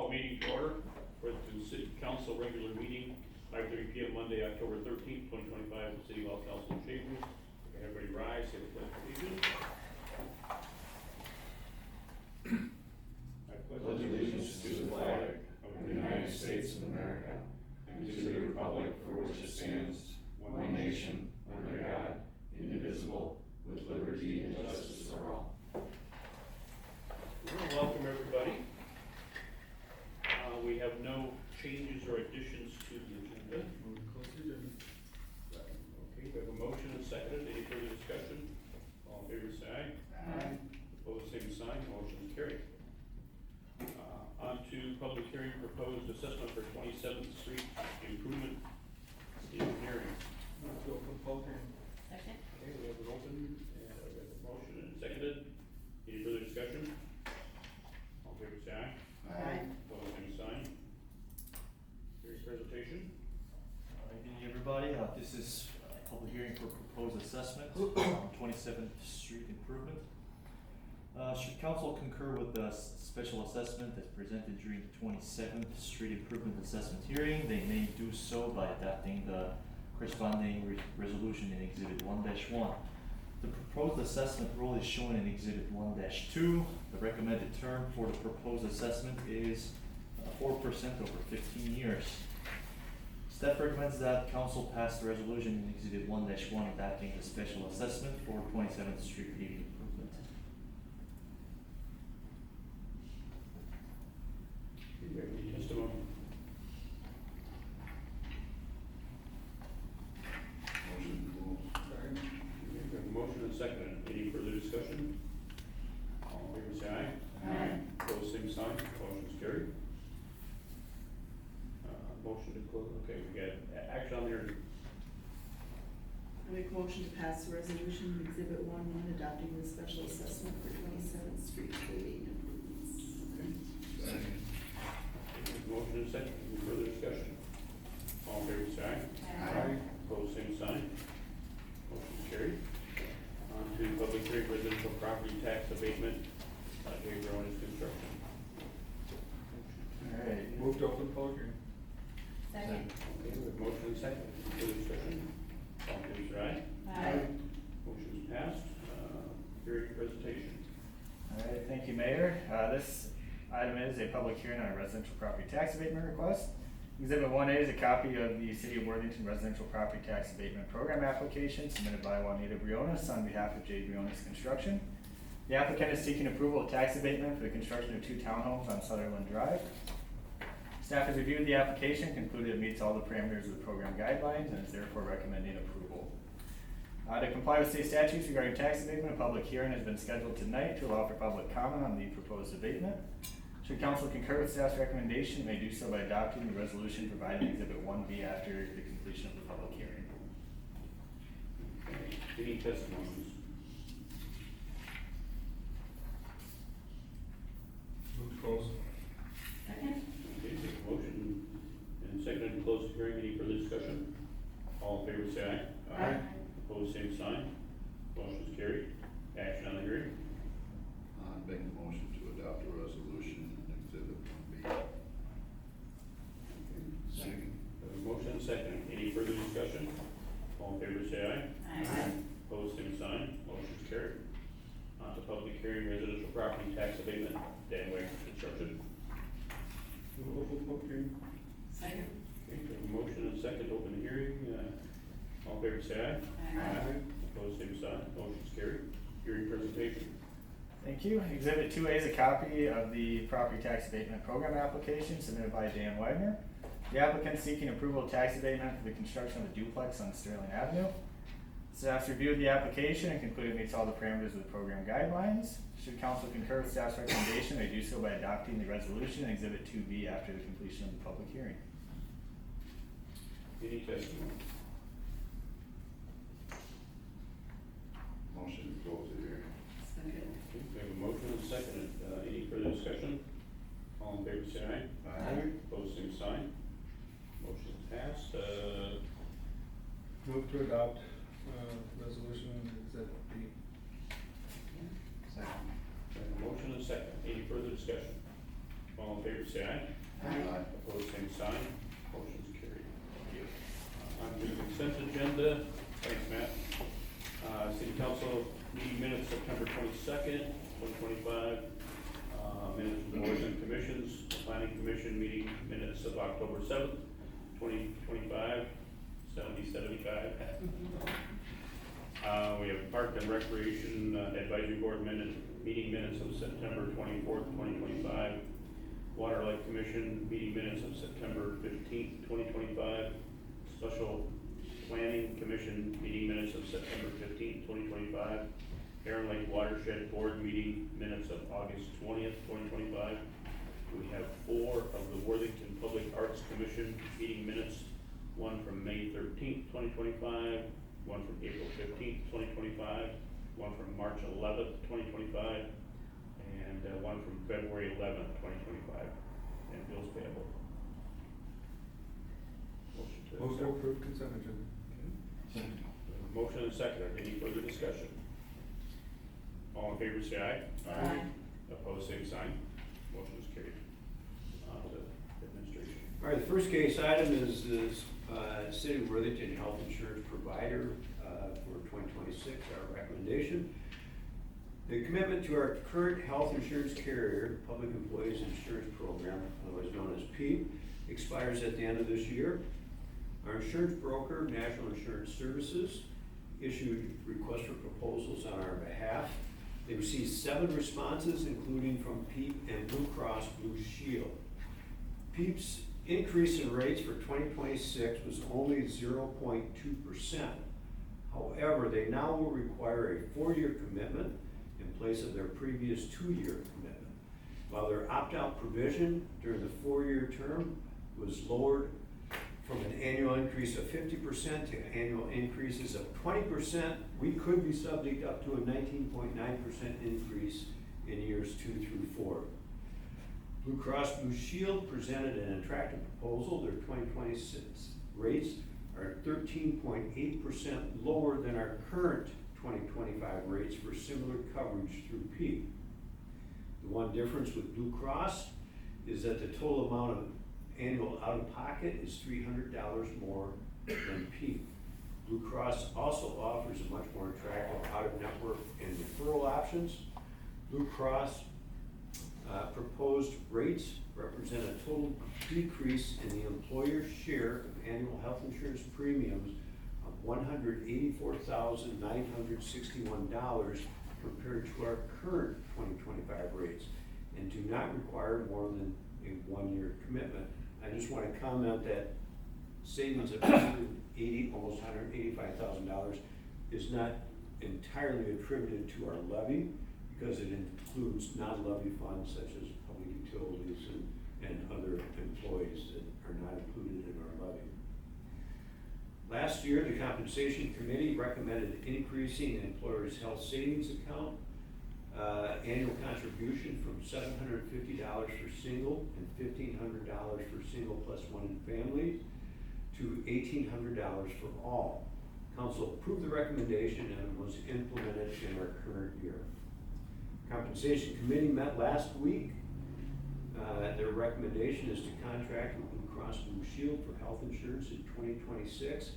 call meeting to order for the City Council regular meeting, 5:30 p.m. Monday, October 13th, 2025, the City Hall Council Chambers. Can everybody rise, say the pledge of allegiance. I Pledge allegiance to the flag of the United States of America and to the republic for which it stands, one nation, under God, indivisible, with liberty and justice for all. Welcome, everybody. We have no changes or additions to the agenda. Okay, we have a motion and seconded. Any further discussion? All in favor, say aye. Aye. Opposed, same sign. Motion is carried. On to public hearing, proposed assessment for 27th Street improvement engineering. Second. Okay, we have an open, and we have a motion and seconded. Any further discussion? All in favor, say aye. Aye. Opposed, same sign. Here's presentation. Good evening, everybody. This is a public hearing for proposed assessment on 27th Street improvement. Should council concur with the special assessment that's presented during the 27th Street improvement assessment hearing, they may do so by adopting the corresponding resolution in Exhibit 1-1. The proposed assessment rule is shown in Exhibit 1-2. The recommended term for the proposed assessment is 4% over 15 years. Staff recommends that council pass the resolution in Exhibit 1-1 adopting the special assessment for 27th Street paving improvement. Any testimony? Motion closed. We have a motion and seconded. Any further discussion? All in favor, say aye. Aye. Opposed, same sign. Motion is carried. Motion to close. Okay, we got action on there. I make a motion to pass the resolution in Exhibit 1-1 adopting the special assessment for 27th Street paving improvements. Second. Motion and second. Any further discussion? All in favor, say aye. Aye. Opposed, same sign. Motion is carried. On to public hearing, residential property tax abatement, Dave Rowan's construction. Alright. Move to open public hearing. Second. Okay, we have motion and second. Any further discussion? All in favor, say aye. Aye. Motion is passed. Hearing presentation. Alright, thank you, Mayor. This item is a public hearing on a residential property tax abatement request. Exhibit 1A is a copy of the City of Worthington Residential Property Tax Abatement Program application submitted by Juanita Briones on behalf of J. Briones Construction. The applicant is seeking approval of tax abatement for the construction of 2 townhomes on Sutherland Drive. Staff has reviewed the application, concluded it meets all the parameters of the program guidelines, and is therefore recommending approval. To comply with state statutes regarding tax abatement, a public hearing has been scheduled tonight to allow for public comment on the proposed abatement. Should council concur with staff's recommendation, it may do so by adopting the resolution provided in Exhibit 1B after the completion of the public hearing. Okay. Any testimonies? Move to close. Second. Okay, take a motion and second to close the hearing. Any further discussion? All in favor, say aye. Aye. Opposed, same sign. Motion is carried. Action on the hearing. Make the motion to adopt a resolution in Exhibit 1B. Second. A motion and second. Any further discussion? All in favor, say aye. Aye. Opposed, same sign. Motion is carried. On to public hearing, residential property tax abatement, Dan Wagner Construction. Move to open public hearing. Second. Okay, we have a motion and second, open the hearing. All in favor, say aye. Aye. Opposed, same sign. Motion is carried. Hearing presentation. Thank you. Exhibit 2A is a copy of the property tax abatement program application submitted by Dan Wagner. The applicant is seeking approval of tax abatement for the construction of a duplex on Sterling Avenue. Staff's reviewed the application and concluded it meets all the parameters of the program guidelines. Should council concur with staff's recommendation, they do so by adopting the resolution in Exhibit 2B after the completion of the public hearing. Any testimony? Motion to close the hearing. Second. Okay, we have a motion and second. Any further discussion? All in favor, say aye. Aye. Opposed, same sign. Motion is passed. Move to adopt, resolution in Exhibit B. Second. Motion and second. Any further discussion? All All in favor, say aye. Aye. Opposed, same sign. Motion's carried. Thank you. On to the consent agenda. Thanks, Matt. City Council meeting minutes September 22nd, 2025. Minutes from the boards and commissions. Planning Commission meeting minutes of October 7th, 2025. 70-75. We have Park and Recreation Advisory Board meeting minutes of September 24th, 2025. Water Light Commission meeting minutes of September 15th, 2025. Special Planning Commission meeting minutes of September 15th, 2025. Heron Lake Watershed Board meeting minutes of August 20th, 2025. We have 4 of the Worthington Public Arts Commission meeting minutes, one from May 13th, 2025, one from April 15th, 2025, one from March 11th, 2025, and one from February 11th, 2025, and bills payable. Motion to Move to accept. approve consent agenda. Motion and second. Any further discussion? All in favor, say aye. Aye. Opposed, same sign. Motion is carried. On to administration. All right, the first case item is City of Worthington Health Insurance Provider for 2026, our recommendation. The commitment to our current health insurance carrier, Public Employees Insurance Program, otherwise known as PEP, expires at the end of this year. Our insurance broker, National Insurance Services, issued requests for proposals on our behalf. They received 7 responses, including from PEP and Blue Cross Blue Shield. PEP's increase in rates for 2026 was only 0.2%. However, they now will require a 4-year commitment in place of their previous 2-year commitment. While their opt-out provision during the 4-year term was lowered from an annual increase of 50% to annual increases of 20%, we could be subject up to a 19.9% increase in years 2 through 4. Blue Cross Blue Shield presented an attractive proposal. Their 2026 rates are 13.8% lower than our current 2025 rates for similar coverage through PEP. The one difference with Blue Cross is that the total amount of annual out-of-pocket is $300 more than PEP. Blue Cross also offers a much more attractive out-of-network and referral options. Blue Cross proposed rates represent a total decrease in the employer's share of annual health insurance premiums of $184,961 compared to our current 2025 rates, and do not require more than a 1-year commitment. I just want to comment that savings of almost $185,000 is not entirely attributed to our levy, because it includes non-levy funds such as public utilities and other employees that are not included in our levy. Last year, the Compensation Committee recommended increasing the employer's health savings account annual contribution from $750 for single and $1,500 for single plus one families to $1,800 for all. Council approved the recommendation and it was implemented in our current year. Compensation Committee met last week. Their recommendation is to contract with Blue Cross Blue Shield for health insurance in 2026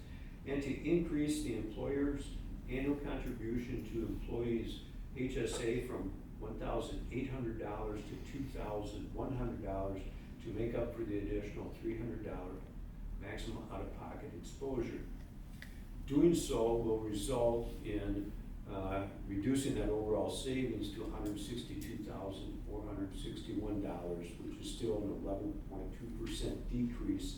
and to increase the employer's annual contribution to employees' HSA from $1,800 to $2,100 to make up for the additional $300 maximum out-of-pocket exposure. Doing so will result in reducing that overall savings to $162,461, which is still an 11.2% decrease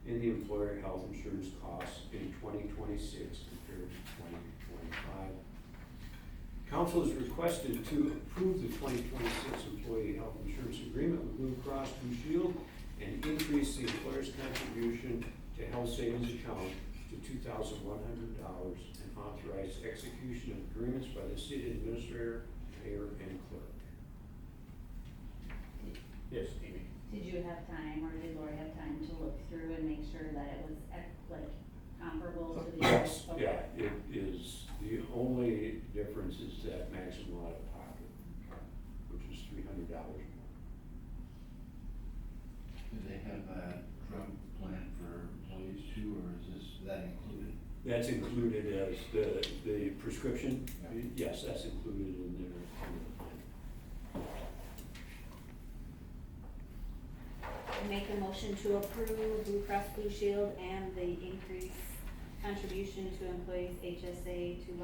in the employer health insurance costs in 2026 compared to 2025. Council is requested to approve the 2026 employee health insurance agreement with Blue Cross Blue Shield and increase the employer's contribution to health savings account to $2,100 and authorize execution of agreements by the city administrator, mayor, and clerk. Yes, Amy. Did you have time, or did Lori have time to look through and make sure that it was like comparable to the? Yes, Okay. yeah, it is. The only difference is that maximum out of pocket, which is $300 more. Do they have a drug plan for employees too, or is that included? That's included as the prescription? Yeah. Yes, that's included in their plan. I make a motion to approve Blue Cross Blue Shield and the increase contribution to employees HSA to $2,100.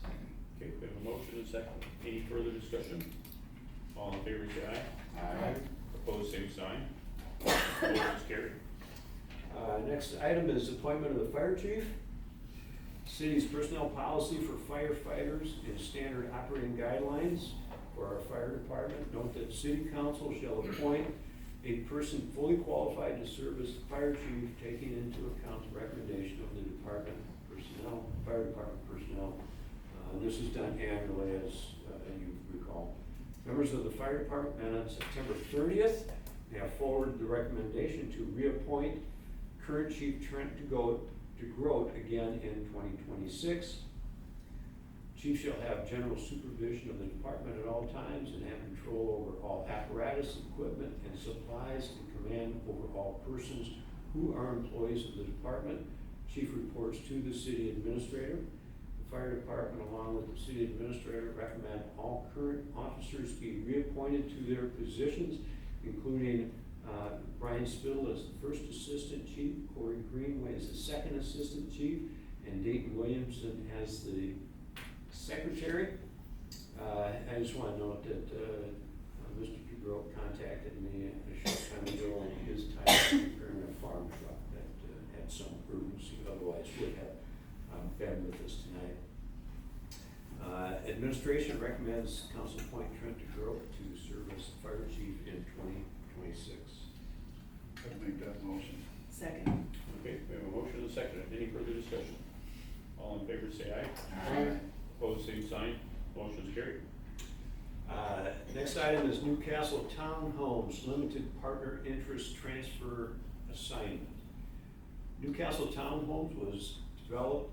Second. Okay, we have a motion and second. Any further discussion? All in favor, say aye. Aye. Opposed, same sign. Motion is carried. Next item is appointment of the fire chief. City's personnel policy for firefighters and standard operating guidelines for our fire department. Note that city council shall appoint a person fully qualified to serve as fire chief, taking into account the recommendation of the department personnel, fire department personnel. This is done annually, as you recall. Members of the fire department met on September 30th. They have forwarded the recommendation to reappoint current Chief Trent DeGroat again in 2026. Chief shall have general supervision of the department at all times and have control over all apparatus, equipment, and supplies, and command over all persons who are employees of the department. Chief reports to the city administrator. The fire department, along with the city administrator, recommend all current officers be reappointed to their positions, including Brian Spittle as the first assistant chief, Corey Greenway as the second assistant chief, and Dayton Williamson as the secretary. I just want to note that Mr. DeGroat contacted me a short time ago, and his time was preparing a farm truck that had some urgency, otherwise would have been with us tonight. Administration recommends council appoint Trent DeGroat to serve as the fire chief in 2026. I'd make that motion. Second. Okay, we have a motion and a second. Any further discussion? All in favor, say aye. Aye. Opposed, same sign. Motion is carried. Next item is Newcastle Townhomes Limited Partner Interest Transfer Assignment. Newcastle Townhomes was developed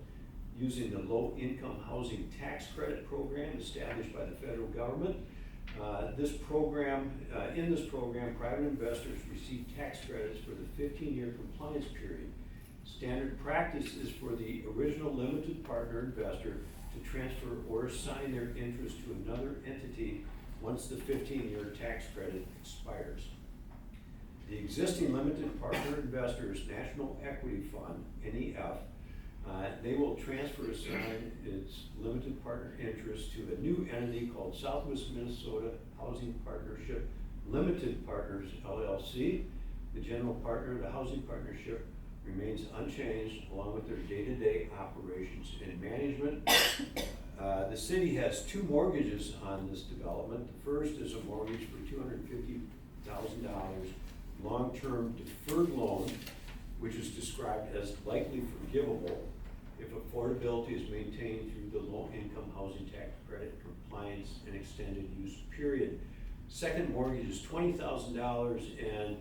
using the low-income housing tax credit program established by the federal government. In this program, private investors receive tax credits for the 15-year compliance period. Standard practice is for the original limited partner investor to transfer or assign their interest to another entity once the 15-year tax credit expires. The existing limited partner investors National Equity Fund, NEF, they will transfer assign its limited partner interest to a new entity called Southwest Minnesota Housing Partnership Limited Partners, LLC. The general partner of the housing partnership remains unchanged, along with their day-to-day operations and management. The city has two mortgages on this development. The first is a mortgage for $250,000 long-term deferred loan, which is described as likely forgivable if affordability is maintained through the low-income housing tax credit compliance and extended use period. Second mortgage is $20,000 and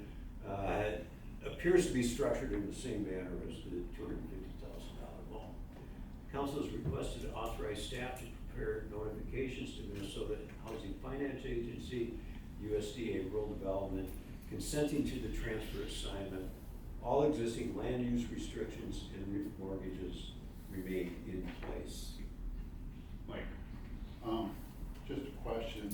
appears to be structured in the same manner as the $250,000 loan. Council has requested to authorize staff to prepare notifications to Minnesota Housing Finance Agency, USDA Rural Development, consenting to the transfer assignment. All existing land use restrictions and mortgages remain in place. Mike? Just a question,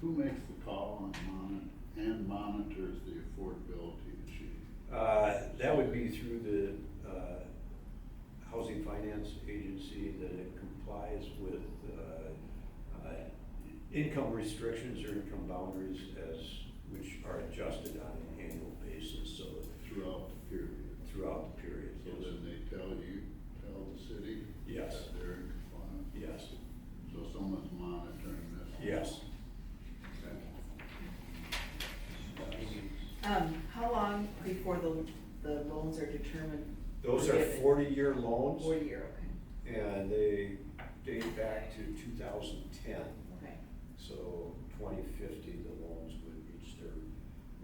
who makes the call on and monitors the affordability issue? That would be through the Housing Finance Agency, that it complies with income restrictions or income boundaries which are adjusted on an annual basis, so Throughout the period? throughout the period. So then they tell the city? Yes. That they're in compliance? Yes. So someone's monitoring this? Yes. How long before the loans are determined? Those are 40-year loans. 40-year, okay. And they date back to 2010. Okay. So 2050, the loans would reach their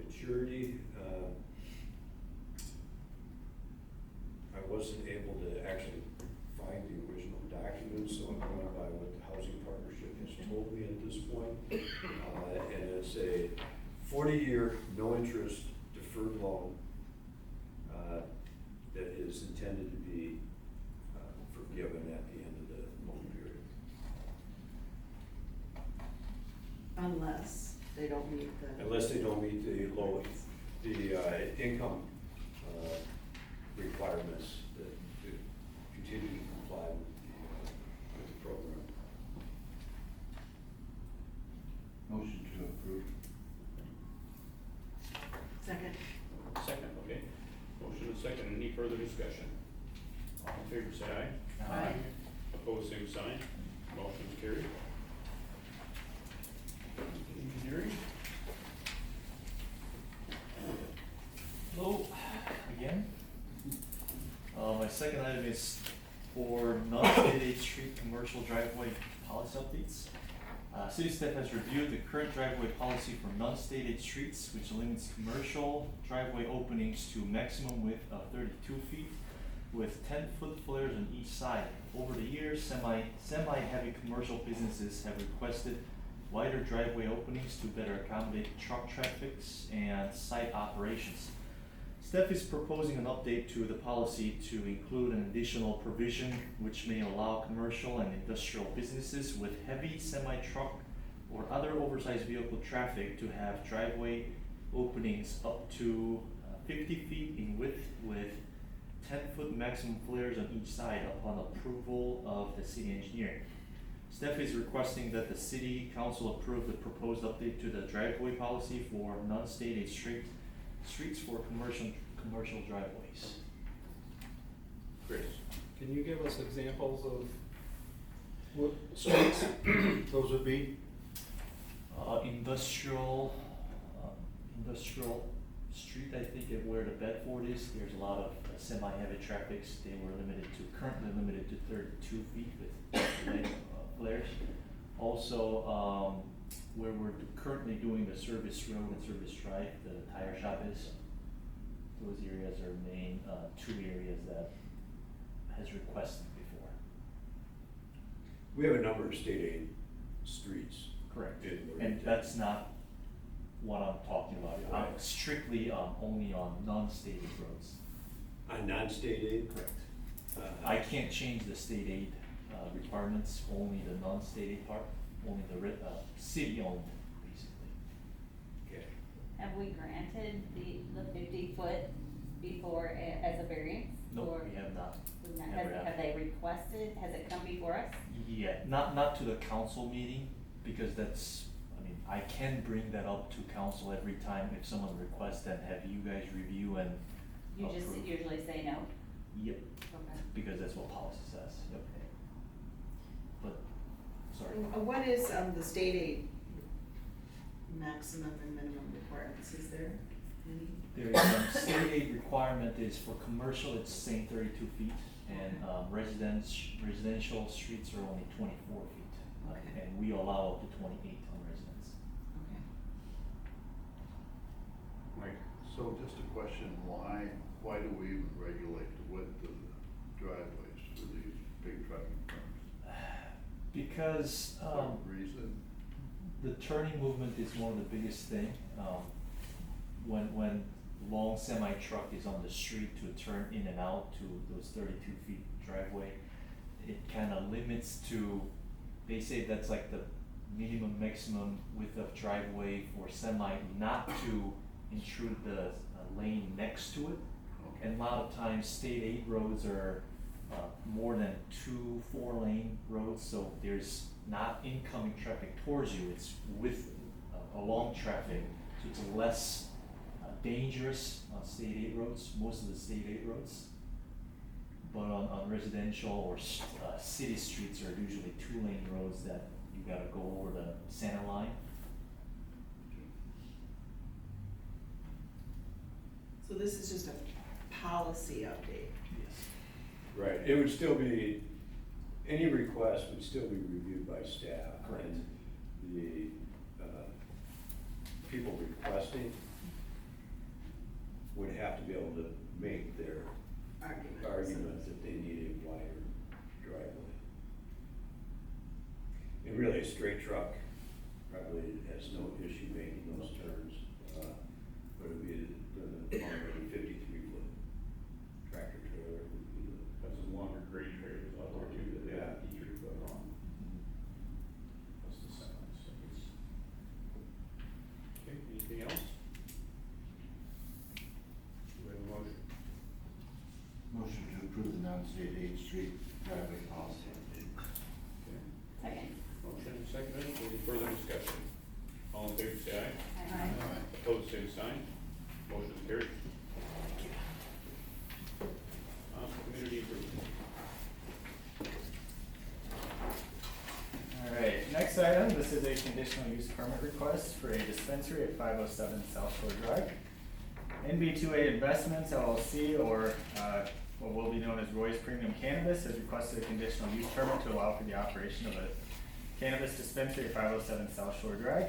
maturity. I wasn't able to actually find the original documents, so I'm going by what the housing partnership has told me at this point. And it's a 40-year, no interest deferred loan that is intended to be forgiven at the end of the loan period. Unless they don't meet the. Unless they don't meet the income requirements that to continue to comply with the program. Motion to approve. Second. Second, okay. Motion and second, any further discussion? All in favor, say aye. Aye. Opposed, same sign. Motion's carried. Engineering? Hello, again. My second item is for non-state aid street commercial driveway policy updates. City staff has reviewed the current driveway policy for non-state aid streets, which limits commercial driveway openings to a maximum width of 32 feet with 10-foot flares on each side. Over the years, semi-heavy commercial businesses have requested wider driveway openings to better accommodate truck traffics and site operations. Staff is proposing an update to the policy to include an additional provision which may allow commercial and industrial businesses with heavy semi-truck or other oversized vehicle traffic to have driveway openings up to 50 feet in width with 10-foot maximum flares on each side upon approval of the city engineer. Staff is requesting that the city council approve the proposed update to the driveway policy for non-state aid streets for commercial driveways. Chris? Can you give us examples of what streets those would be? Industrial street, I think, of where the Bedford is, there's a lot of semi-heavy traffics. They were currently limited to 32 feet with flares. Also, where we're currently doing the service road and service drive, the tire shop is. Those areas are main, two areas that has requested before. We have a number of state aid streets. Correct. in And Worthington. that's not what I'm talking about. I'm Right. strictly, only on non-state aid roads. On non-state aid? Correct. I can't change the state aid, requirements, only the non-state aid part, only the city-owned, basically. Okay. Have we granted the 50-foot before as a variance? No, Or we have not. we've not- Never have. Have they requested, has it come before us? Yeah, not to the council meeting, because that's, I mean, I can bring that up to council every time if someone requests and have you guys review and You just approve. usually say no? Yep, Okay. because that's what policy says, yep. But, sorry. What is, the state aid maximum and minimum requirements, is there any? There is, state aid requirement is for commercial, it's saying 32 feet, and, residential streets are only 24 feet. Okay. And we allow up to 28 on residents. Okay. Mike? So just a question, why do we even regulate the width of the driveways for these big trucking firms? Because, Is there a reason? the turning movement is one of the biggest thing. When long semi truck is on the street to turn in and out to those 32 feet driveway, it kind of limits to, they say that's like the minimum maximum width of driveway for semi not to intrude the lane next to it. Okay. And a lot of times state aid roads are more than 2 4-lane roads, so there's not incoming traffic towards you, it's with along traffic, so it's less dangerous on state aid roads, most of the state aid roads. But on residential or city streets are usually 2-lane roads that you gotta go over the center line. So this is just a policy update. Yes. Right, it would still be, any request would still be reviewed by staff. Correct. And the, people requesting would have to be able to make their argument that they need a wider driveway. And really, a straight truck probably has no issue making those turns. State 8th Street driveway policy update. Second. Motion and seconded, any further discussion? All in favor, say aye. Aye. Opposed, same sign. Motion is carried. Community improvement. Alright, next item, this is a conditional use permit request for a dispensary at 507 South Shore Drive. NB2A Investments LLC, or what will be known as Roy's Premium Cannabis, has requested a conditional use permit to allow for the operation of a cannabis dispensary at 507 South Shore Drive.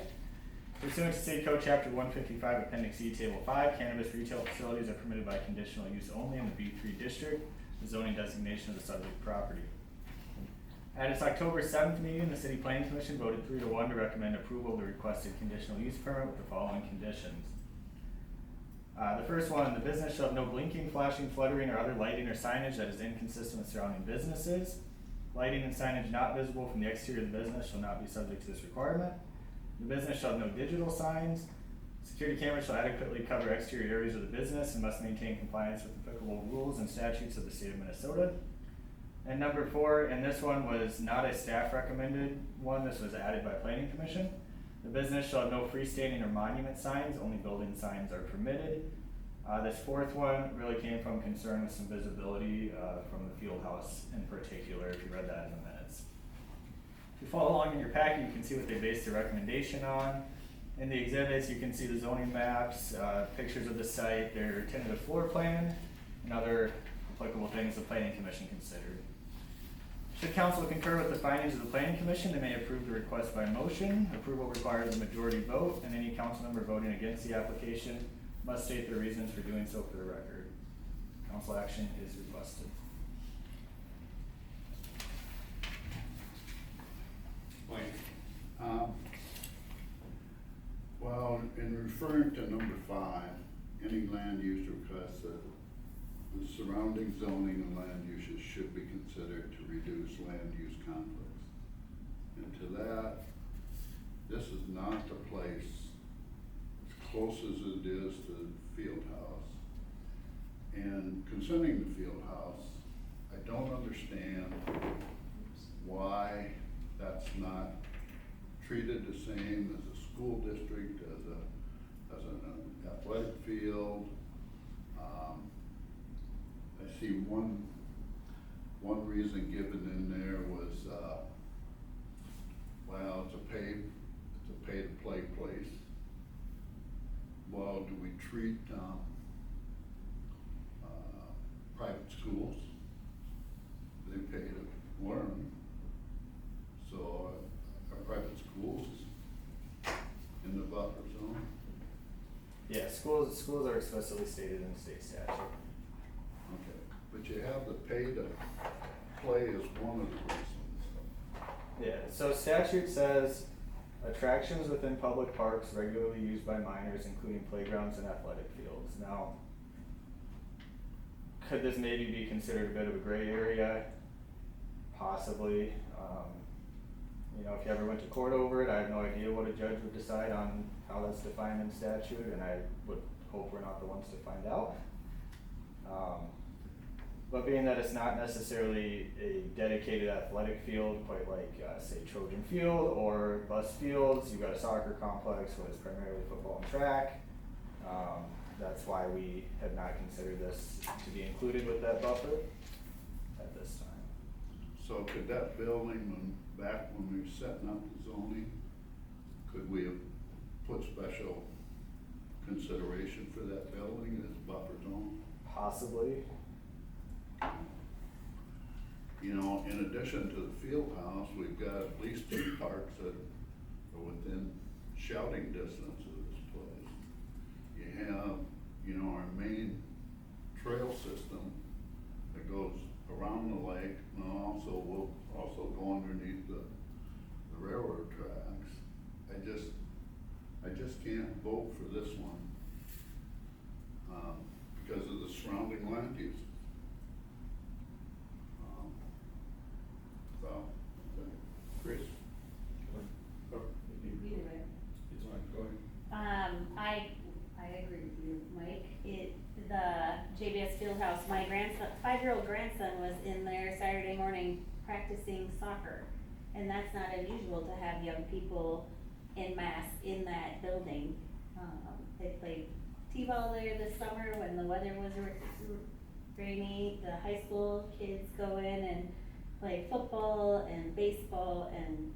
Pursuant to State Code Chapter 155, Appendix E, Table 5, cannabis retail facilities are permitted by conditional use only in the B3 district, the zoning designation of the subject property. At its October 7th meeting, the City Planning Commission voted 3-1 to recommend approval of the requested conditional use permit with the following conditions. The first one, the business shall have no blinking, flashing, fluttering, or other lighting or signage that is inconsistent with surrounding businesses. Lighting and signage not visible from the exterior of the business shall not be subject to this requirement. The business shall have no digital signs. Security cameras shall adequately cover exterior areas of the business and must maintain compliance with applicable rules and statutes of the state of Minnesota. And number 4, and this one was not a staff recommended one, this was added by Planning Commission. The business shall have no freestanding or monument signs, only building signs are permitted. This 4th one really came from concern with some visibility from the field house in particular, if you read that in the minutes. If you follow along in your packet, you can see what they based their recommendation on. In the exhibits, you can see the zoning maps, pictures of the site, their tentative floor plan, and other applicable things the Planning Commission considered. Should council concur with the findings of the Planning Commission, they may approve the request by motion. Approval requires a majority vote, and any council member voting against the application must state their reasons for doing so for the record. Council action is requested. Mike? Well, in referring to number 5, any land use request that the surrounding zoning and land uses should be considered to reduce land use conflicts. And to that, this is not the place, as close as it is to the field house. And concerning the field house, I don't understand why that's not treated the same as a school district, as an athletic field. I see one reason given in there was, well, it's a pay-to-play place. Well, do we treat private schools? They pay to learn. So are private schools in the buffer zone? Yeah, schools are explicitly stated in the state statute. Okay, but you have the pay to play as one of the reasons. Yeah, so statute says attractions within public parks regularly used by minors, including playgrounds and athletic fields. Now, could this maybe be considered a bit of a gray area? Possibly. You know, if you ever went to court over it, I have no idea what a judge would decide on how that's defined in statute, and I would hope we're not the ones to find out. But being that it's not necessarily a dedicated athletic field, quite like, say, Trojan Field or Bus Fields, you've got a soccer complex where it's primarily football and track. That's why we have not considered this to be included with that buffer at this time. So could that building, back when we were setting up the zoning, could we have put special consideration for that building as buffer zone? Possibly. You know, in addition to the field house, we've got at least 2 parks that are within shouting distance of this place. You have, you know, our main trail system that goes around the lake, and also will also go underneath the railroad tracks. I just can't vote for this one, because of the surrounding land use. So, Chris? Either way. It's on, go ahead. I agree with you, Mike. The JBS Fieldhouse, my grandson, 5-year-old grandson was in soccer. And that's not unusual to have young people en masse in that building. They played t-ball there this summer when the weather was rainy. The high school kids go in and play football and baseball and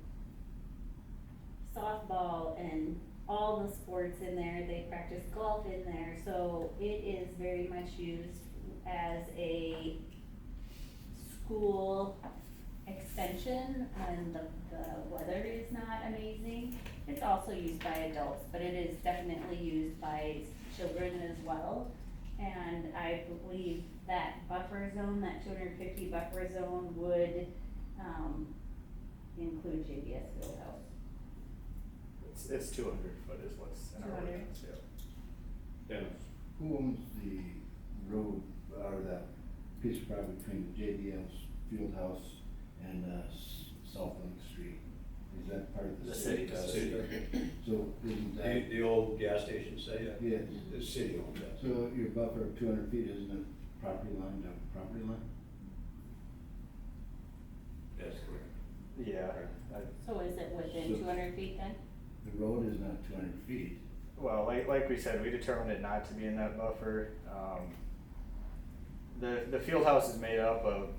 softball and all the sports in there. They practice golf in there, so it is very much used as a school extension when the weather is not amazing. It's also used by adults, but it is definitely used by children as well. And I believe that buffer zone, that 250 buffer zone would, include JBS Fieldhouse. It's 200 foot is what's in our 200. ordinance, yeah. Dennis? Who owns the road or that piece of property between the JDS Fieldhouse and South Lake Street? Is that part of the The city? city does. City does. So isn't that? The old gas station site? Yeah. The city owns that. So your buffer of 200 feet, isn't it property line to property line? That's correct. Yeah, So is it within So- 200 feet then? The road is not 200 feet. well, like we said, we determined it not to be in that buffer. The field house is made up of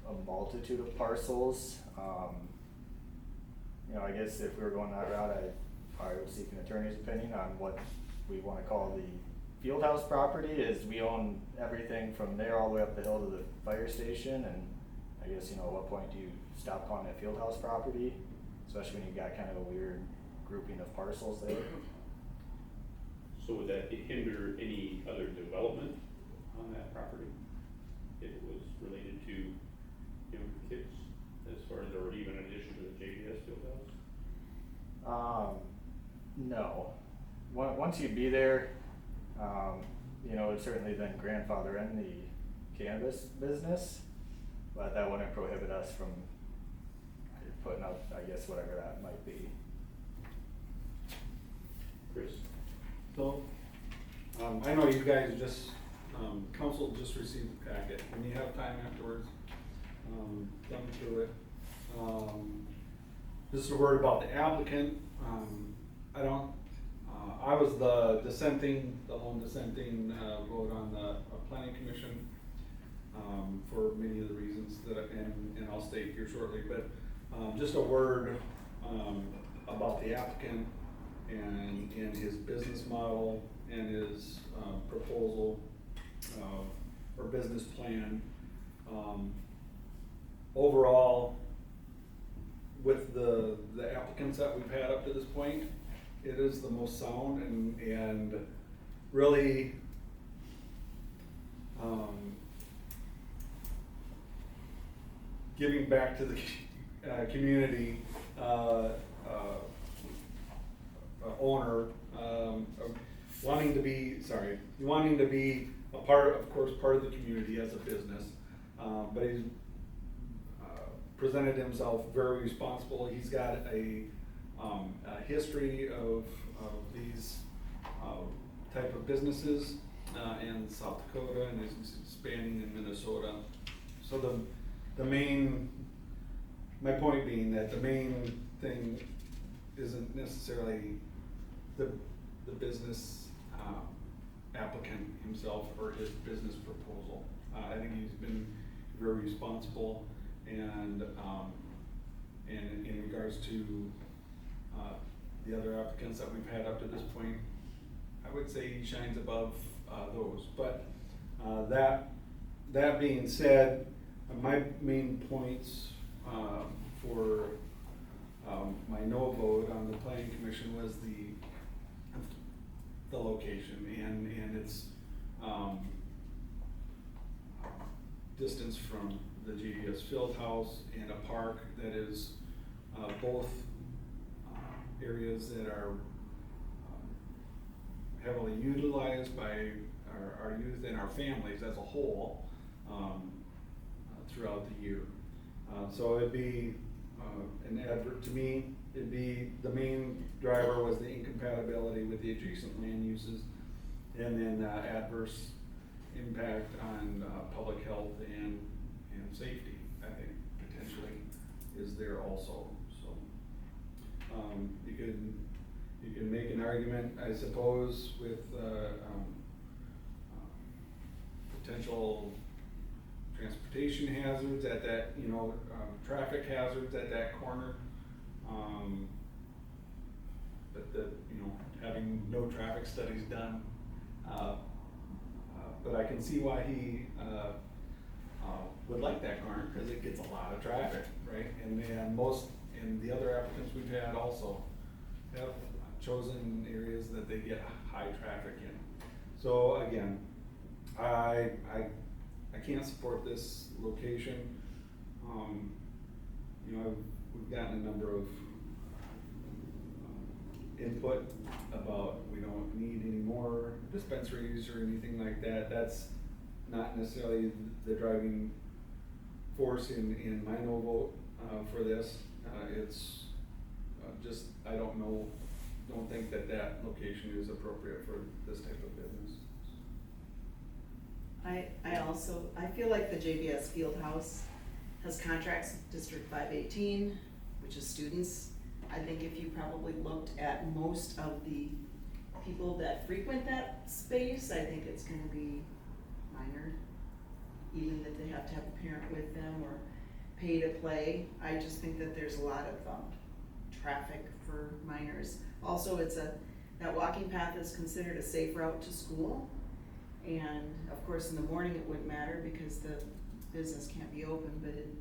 a multitude of parcels. You know, I guess if we were going that route, I probably would seek an attorney's opinion on what we wanna call the field house property. Is we own everything from there all the way up the hill to the fire station, and I guess, you know, at what point do you stop calling it field house property? Especially when you've got kind of a weird grouping of parcels there. So would that hinder any other development on that property? If it was related to, you know, kids, as far as, or even in addition to the JBS Fieldhouse? No. Once you'd be there, you know, it'd certainly then grandfather in the cannabis business, but that wouldn't prohibit us from putting up, I guess, whatever that might be. Chris? So, I know you guys just, council just received the packet, when you have time afterwards, thumb through it. Just a word about the applicant, I was the lone dissenting, vote on the planning commission, for many of the reasons and I'll state here shortly, but, just a word, about the applicant and his business model and his, proposal, or business plan. Overall, with the applicants that we've had up to this point, it is the most sound and really, giving back to the community, owner, wanting to be a part, of course, part of the community as a business. But he's presented himself very responsible. He's got a history of these type of businesses in South Dakota, and is expanding in Minnesota. So my point being that the main thing isn't necessarily the business applicant himself or his business proposal. I think he's been very responsible and in regards to the other applicants that we've had up to this point, I would say he shines above those. But that being said, my main points for my no vote on the planning commission was the location and its distance from the GDS Fieldhouse and a park that is both areas that are heavily utilized by our youth and our families as a whole throughout the year. So it'd be to me, it'd be, the main driver was the incompatibility with the adjacent land uses, and then adverse impact on public health and safety, I think, potentially. is there also, so. You can make an argument, I suppose, with, potential transportation hazards at that, traffic hazards at that corner. But having no traffic studies done, but I can see why he, would like that corner, cause it gets a lot of traffic, right? And the other applicants we've had also have chosen areas that they get high traffic in. So again, I can't support this location. We've gotten a number of input about we don't need any more dispensaries or anything like that. That's not necessarily the driving force in my no vote for this. It's just, I don't think that location is appropriate for this type of business. I feel like the JBS Fieldhouse has contracts with District 518, which is students. I think if you probably looked at most of the people that frequent that space, I think it's gonna be minor. Even that they have to have a parent with them or pay to play. I just think that there's a lot of traffic for minors. Also, that walking path is considered a safe route to school. And of course, in the morning it wouldn't matter because the business can't be open,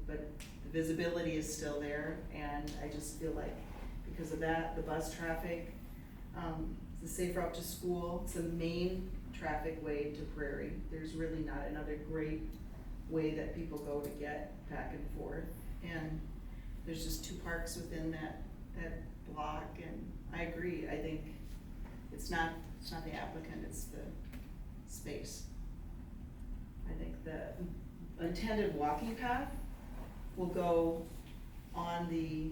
but the visibility is still there. And I just feel like because of that, the bus traffic, it's a safe route to school. It's the main traffic way to Prairie. There's really not another great way that people go to get back and forth. And there's just 2 parks within that block, and I agree. I think it's not the applicant, it's the space. I think the intended walking path will go on the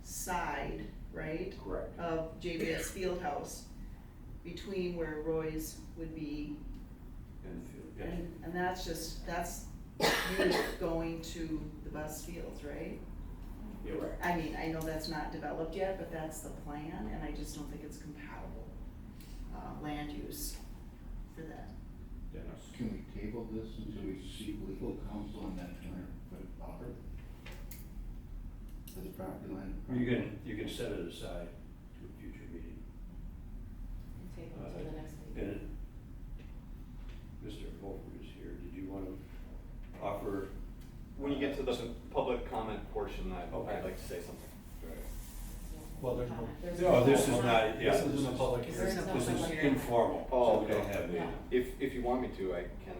side, right? Correct. Of JBS Fieldhouse, between where Roy's would be. And that's you going to the bus fields, right? You're right. I mean, I know that's not developed yet, but that's the plan, and I just don't think it's compatible, land use for that. Dennis? Can we table this until we seek legal counsel on that 200-foot buffer? For the property line? You can set it aside to a future meeting. Table until the next meeting. And Mr. Volker is here. Did you want to offer? When you get to the public comment portion, Okay. I'd like to say something. Well, there's no. No, this is not, yeah. This isn't a public This hearing. is no This is public hearing. informal. Oh, so we okay. don't have any. Yeah. If you want me to, I can.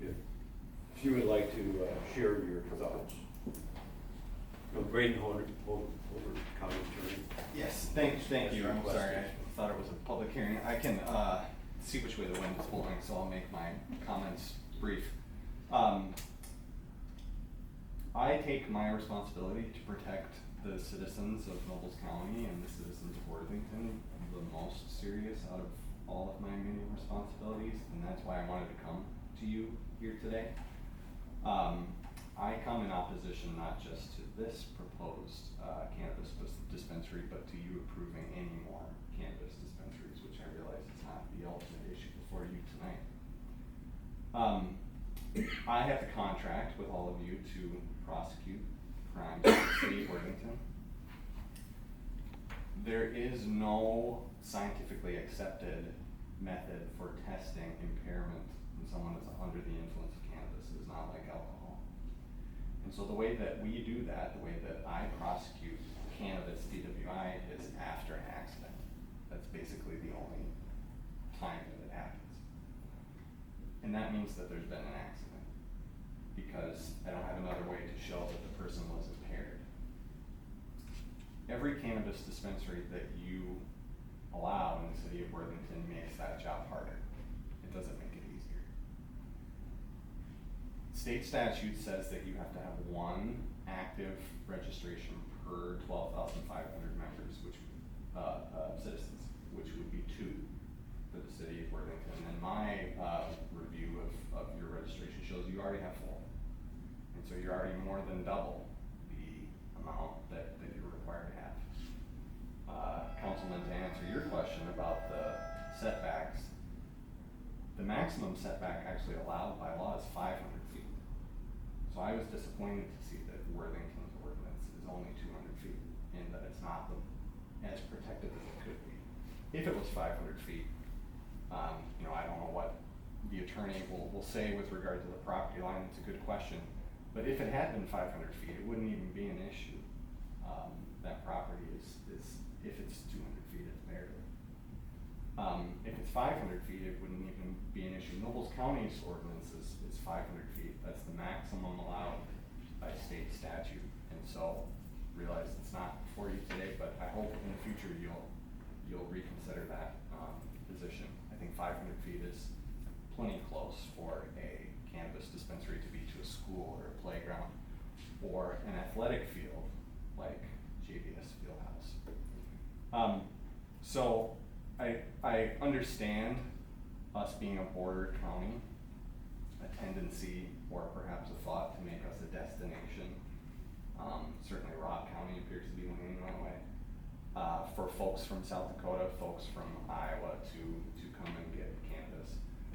If you would like to share your thoughts. No, Braden Holder, commentary. Yes, thank you, I'm sorry, I thought it was a public hearing. I can, see which way the wind is blowing, so I'll make my comments brief. I take my responsibility to protect the citizens of Nobles County and the citizens of Worthington the most serious out of all of my many responsibilities, and that's why I wanted to come to you here today. I come in opposition not just to this proposed cannabis dispensary, but to you approving any more cannabis dispensaries, which I realize is not the ultimate issue before you tonight. I have the contract with all of you to prosecute crimes in the city of Worthington. There is no scientifically accepted method for testing impairment in someone that's under the influence of cannabis. It is not like alcohol. And so the way that we do that, the way that I prosecute cannabis DWI is after an accident. That's basically the only time that it happens. And that means that there's been an accident, because I don't have another way to show that the person was impaired. Every cannabis dispensary that you allow in the city of Worthington makes that job harder. It doesn't make it easier. State statute says that you have to have 1 active registration per 12,500 members, which citizens, which would be 2 for the city of Worthington. And my review of your registration shows you already have 4. And so you're already more than double the question about the setbacks, the maximum setback actually allowed by law is 500 feet. So I was disappointed to see that Worthington's ordinance is only 200 feet, and that it's not as protective as it could be. If it was 500 feet, you know, I don't know what the attorney will say with regard to the property line. It's a good question. But if it had been 500 feet, it wouldn't even be an issue. That property is if it's 200 feet, it's barely. If it's 500 feet, it wouldn't even be an issue. Nobles County's ordinance is 500 feet. That's the maximum allowed by state statute. And so, realize it's not for you today, but I hope in the future you'll reconsider that position. I think 500 feet is plenty close for a cannabis dispensary to be to a school or a playground or an athletic field like JBS Fieldhouse. So I understand us being a border county, a tendency or perhaps a thought to make us a destination. Certainly Robb County appears to be leaning that way. For folks from South Dakota, folks from Iowa to come and get cannabis.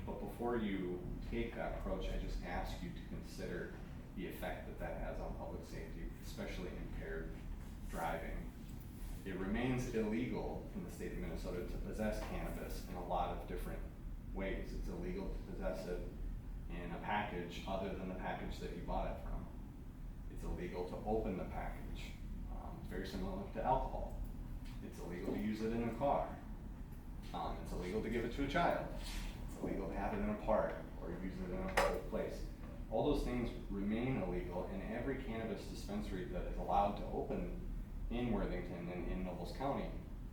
But before you take that approach, I just ask you to consider the effect that has on public safety, especially impaired driving. It remains illegal in the state of Minnesota to possess cannabis in a lot of different ways. It's illegal to possess it in a package other than the package that you bought it from. It's illegal to open the package. It's very similar to alcohol. It's illegal to use it in a car. It's illegal to give it to a child. It's illegal to have it in a park or use it in a public place. All those things remain illegal, and every cannabis dispensary that is allowed to open in Worthington and in Nobles County,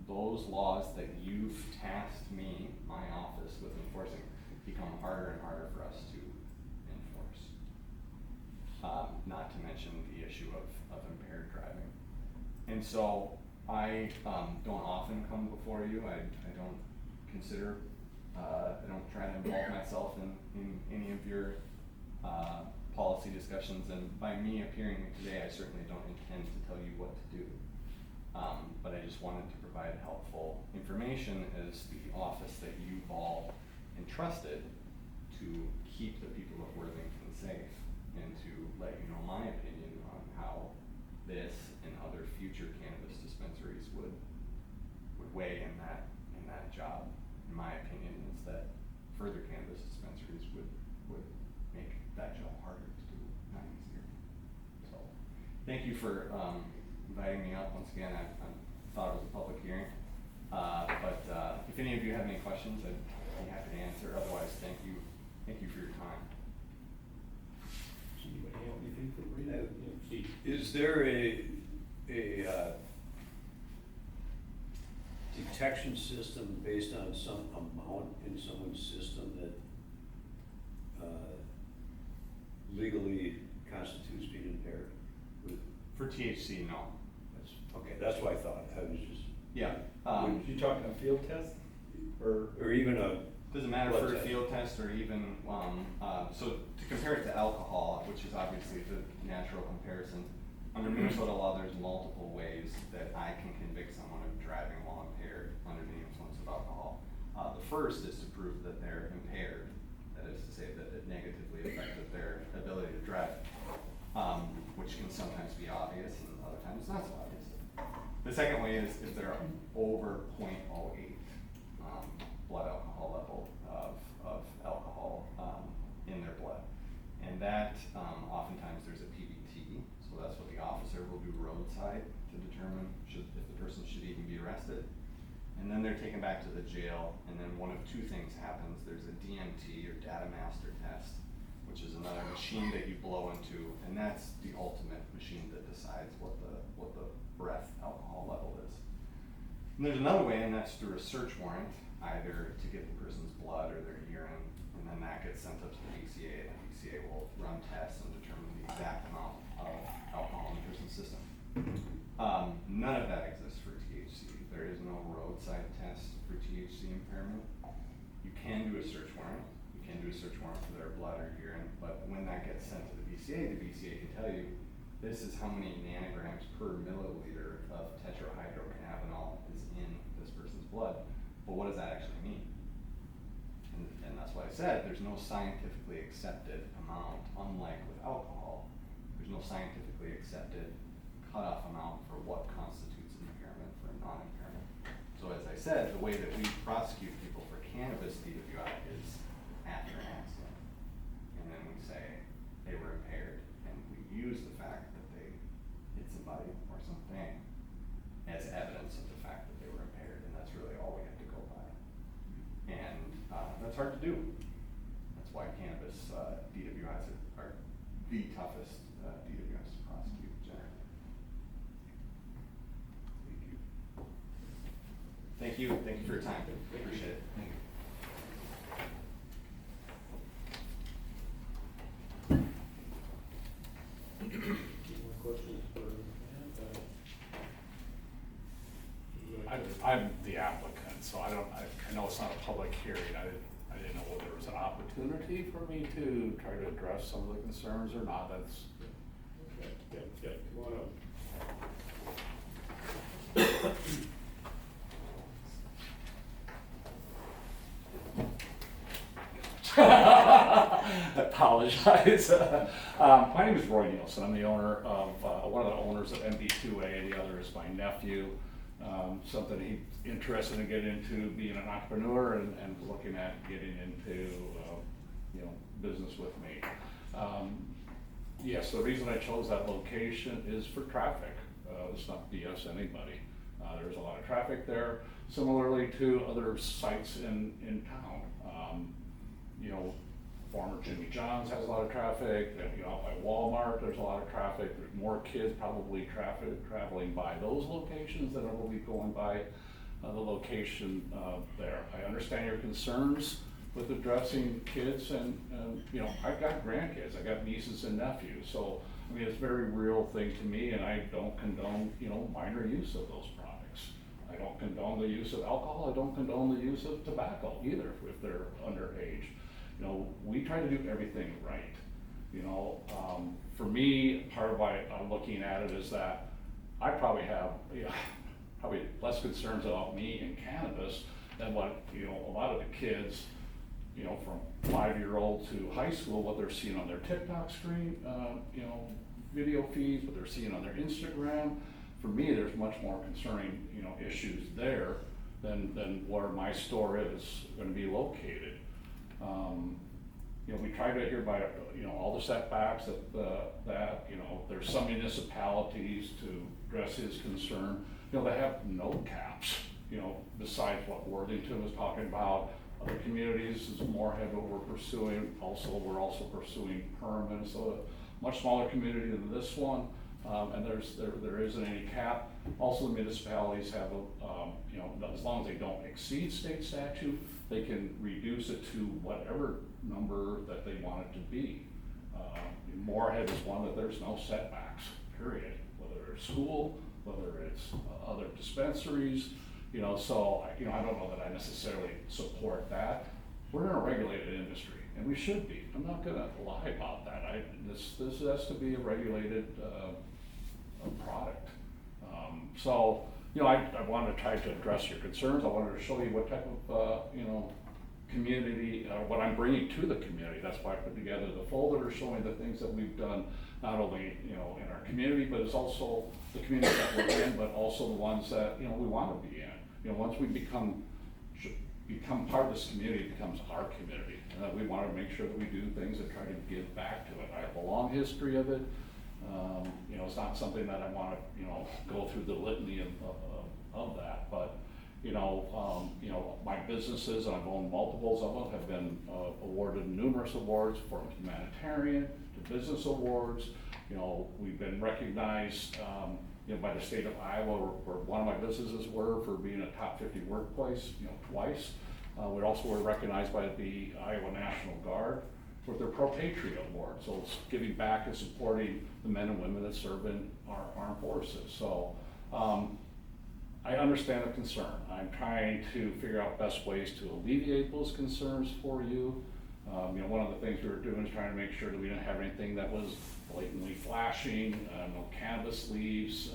those laws that you've tasked me, my office, with enforcing become harder and harder for us to enforce. Not to mention the issue of impaired driving. And so I don't often come before you. I don't consider, I don't try to involve myself in any of your policy discussions, and by me appearing here today, I certainly don't intend to tell you what to do. But I just wanted to provide helpful information as the office that you've all entrusted to keep the people of Worthington safe, and to let you know my opinion on how this and other future cannabis dispensaries would weigh in that job. In my opinion, is that further cannabis dispensaries would make that job harder to do, not easier. So, thank you for inviting me up once again. I thought it was a public hearing, but if any of you have any questions, I'd be happy to answer. Otherwise, thank you for your time. Anybody have anything for Bree? Steve? Is there a detection system based on some amount in someone's system that legally constitutes being impaired? For THC, no. Okay, that's what I thought. I was just. Yeah. You talking a field test? Or even a. Doesn't matter blood for a test. field test or even, so to compare it to alcohol, which is obviously the natural comparison, under Minnesota law, there's multiple ways that I can convict someone of driving while impaired under the influence of alcohol. The first is to prove that they're impaired, that is to say that it negatively affected their ability to drive, which can sometimes be obvious and other times not so obvious. The second way is if they're over 0.08 blood alcohol level of alcohol in their blood. And that, oftentimes there's a PBT, so that's what the officer will do roadside to determine if the person should even be arrested. And then they're taken back to the jail, and then one of two things happens. There's a DMT, or data master test, which is another machine that you blow into, and that's the ultimate machine that decides what the breath alcohol level is. And there's another way, and that's through a search warrant, either to get the person's blood or their urine, and then that gets sent up to the BCA, and the BCA will run tests and determine the exact amount of alcohol in the person's system. None of that exists for THC. There is no roadside test for THC impairment. You can do a search warrant. You can do a search warrant for their blood or urine, but when that gets sent to the BCA can tell you this is how many nanograms per milliliter of tetrahydrocannabinol is in this person's blood. but what does that actually mean? And that's why I said, there's no scientifically accepted amount, unlike with alcohol. There's no scientifically accepted cutoff amount for what constitutes an impairment for a non-impairment. So as I said, the way that we prosecute people for cannabis DWI is after an accident. And then we say they were impaired, and we use the fact that they hit somebody or something as evidence of the fact that they were impaired, and that's really all we have to go by. And that's hard to do. That's why cannabis DWIs are the toughest DWIs to prosecute generally. Thank you for your time. Appreciate it. Thank you. More questions for I'm the applicant, so I know it's not a public hearing. I didn't know whether there was an opportunity for me to try to address some of the concerns or not. That's. Yep, come on up. I apologize. My name is Roy Nielsen. I'm the owner of, one of the owners of MD2A, the other is my nephew. Something he's interested in getting into, being an entrepreneur and looking at getting into, business with me. Yes, the reason I chose that location is for traffic. Let's not BS anybody. There's a lot of traffic there, similarly to other sites in town. Former Jimmy John's has a lot of traffic, and out by Walmart, there's a lot of traffic. There's more kids probably traveling by those locations than will be going by the location there. I understand your concerns with addressing kids and I've got grandkids, I got nieces and nephews, so I mean, it's a very real thing to me, and I don't condone, minor use of those products. I don't condone the use of alcohol, I don't condone the use of tobacco either if they're underage. We try to do everything right. For me, part of why I'm looking at it is that I probably have, probably less concerns about me and cannabis than what, a lot of the kids, from 5-year-old to high school, what they're seeing on their TikTok screen, video feeds, what they're seeing on their Instagram. For me, there's much more concerning, issues there than where my store is going to be located. We try to adhere by, all the setbacks that there's some municipalities to address his concern. They have no caps, besides what Worthington was talking about. Other communities is Moorhead what we're pursuing. We're also pursuing Perham, Minnesota, much smaller community than this one. And there isn't any cap. Also, the municipalities have as long as they don't exceed state statute, they can reduce it to whatever number that they want it to be. Moorhead is one that there's no setbacks, period. Whether it's school, whether it's other dispensaries, so I don't know that I necessarily support that. We're in a regulated industry, and we should be. I'm not gonna lie about that. This has to be a regulated product. I wanted to try to address your concerns. I wanted to show you what type of, community, what I'm bringing to the community. That's why I put together the folder showing the things that we've done, not only, in our community, but it's also the communities that we're in, but also the ones that, we want to be in. Once we become part of this community, it becomes our community. And we want to make sure that we do things that try to give back to it. I have a long history of it. It's not something that I want to, go through the litany of that, but, my businesses, and I've owned multiples of them, have been awarded numerous awards, from humanitarian to business awards. We've been recognized, by the state of Iowa, where one of my businesses were for being a top 50 workplace, twice. We also were recognized by the Iowa National Guard with their Pro Patriot Award. So it's giving back and supporting the men and women that serve in our armed forces. So I understand the concern. I'm trying to figure out best ways to alleviate those concerns for you. One of the things we were doing is trying to make sure that we didn't have anything that was blatantly flashing, no cannabis leaves,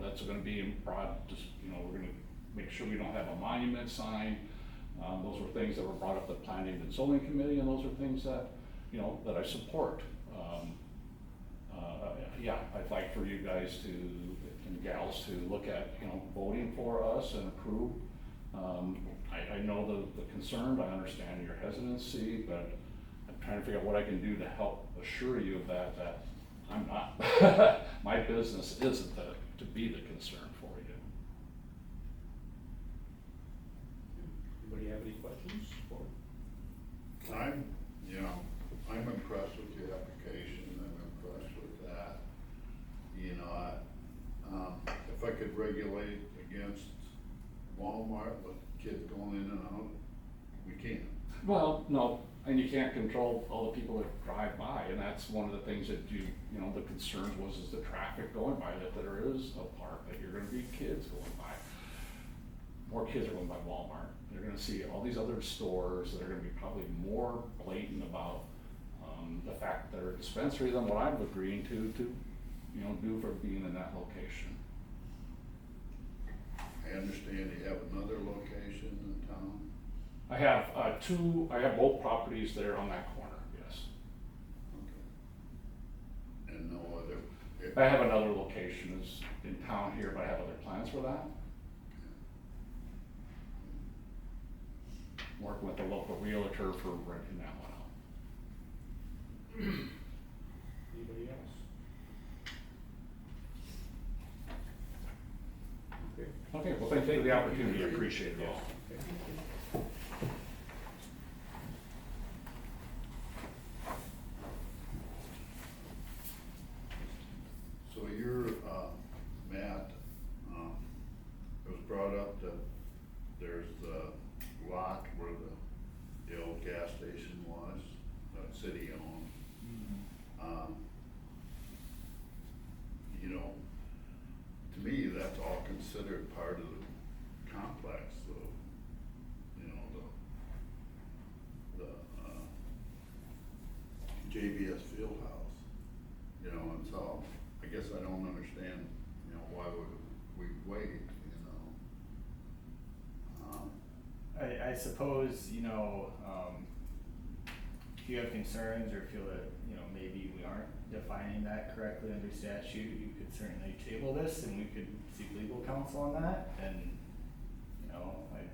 that's going to be in broad, we're going to make sure we don't have a monument sign. Those were things that were brought up at Planning and Zoning Committee, and those are things that, you know, that I support. Yeah, I'd like for you guys to, and gals to look at, you know, voting for us and approve. I know the concern, I understand your hesitancy, but I'm trying to figure out what I can do to help assure you of that I'm not, my business isn't to be the concern for you. Anybody have any questions? I'm impressed with your application, I'm impressed with that. You know, if I could regulate against Walmart with kids going in and out, we can't. Well, no, and you can't control all the people that drive by, and that's one of the things that you know, the concern is the traffic going by, that there is a park, that you're gonna be kids going by. More kids are going by Walmart. They're gonna see all these other stores that are gonna be probably more blatant about, the fact that they're a dispensary than what I'm agreeing to, you know, do for being in that location. I understand you have another location in town. I have, I have both properties there on that corner, yes. Okay. And no other. I have another location is in town here, but I have other plans for that. Working with the local realtor for renting that one out. Anybody else? Okay. Okay, well, thank you for the opportunity, I appreciate it all. Okay. So you're, Matt, it was brought up that there's the lot where the old gas station was, city owned. You know, to me, that's all considered part of the complex, you know, the JBS Fieldhouse, you know, and so I guess I don't understand, you know, why would we wait, you know? I suppose, you know, if you have concerns or feel that, you know, maybe we aren't defining that correctly under statute, you could certainly table this and we could seek legal counsel on that. And, you know, I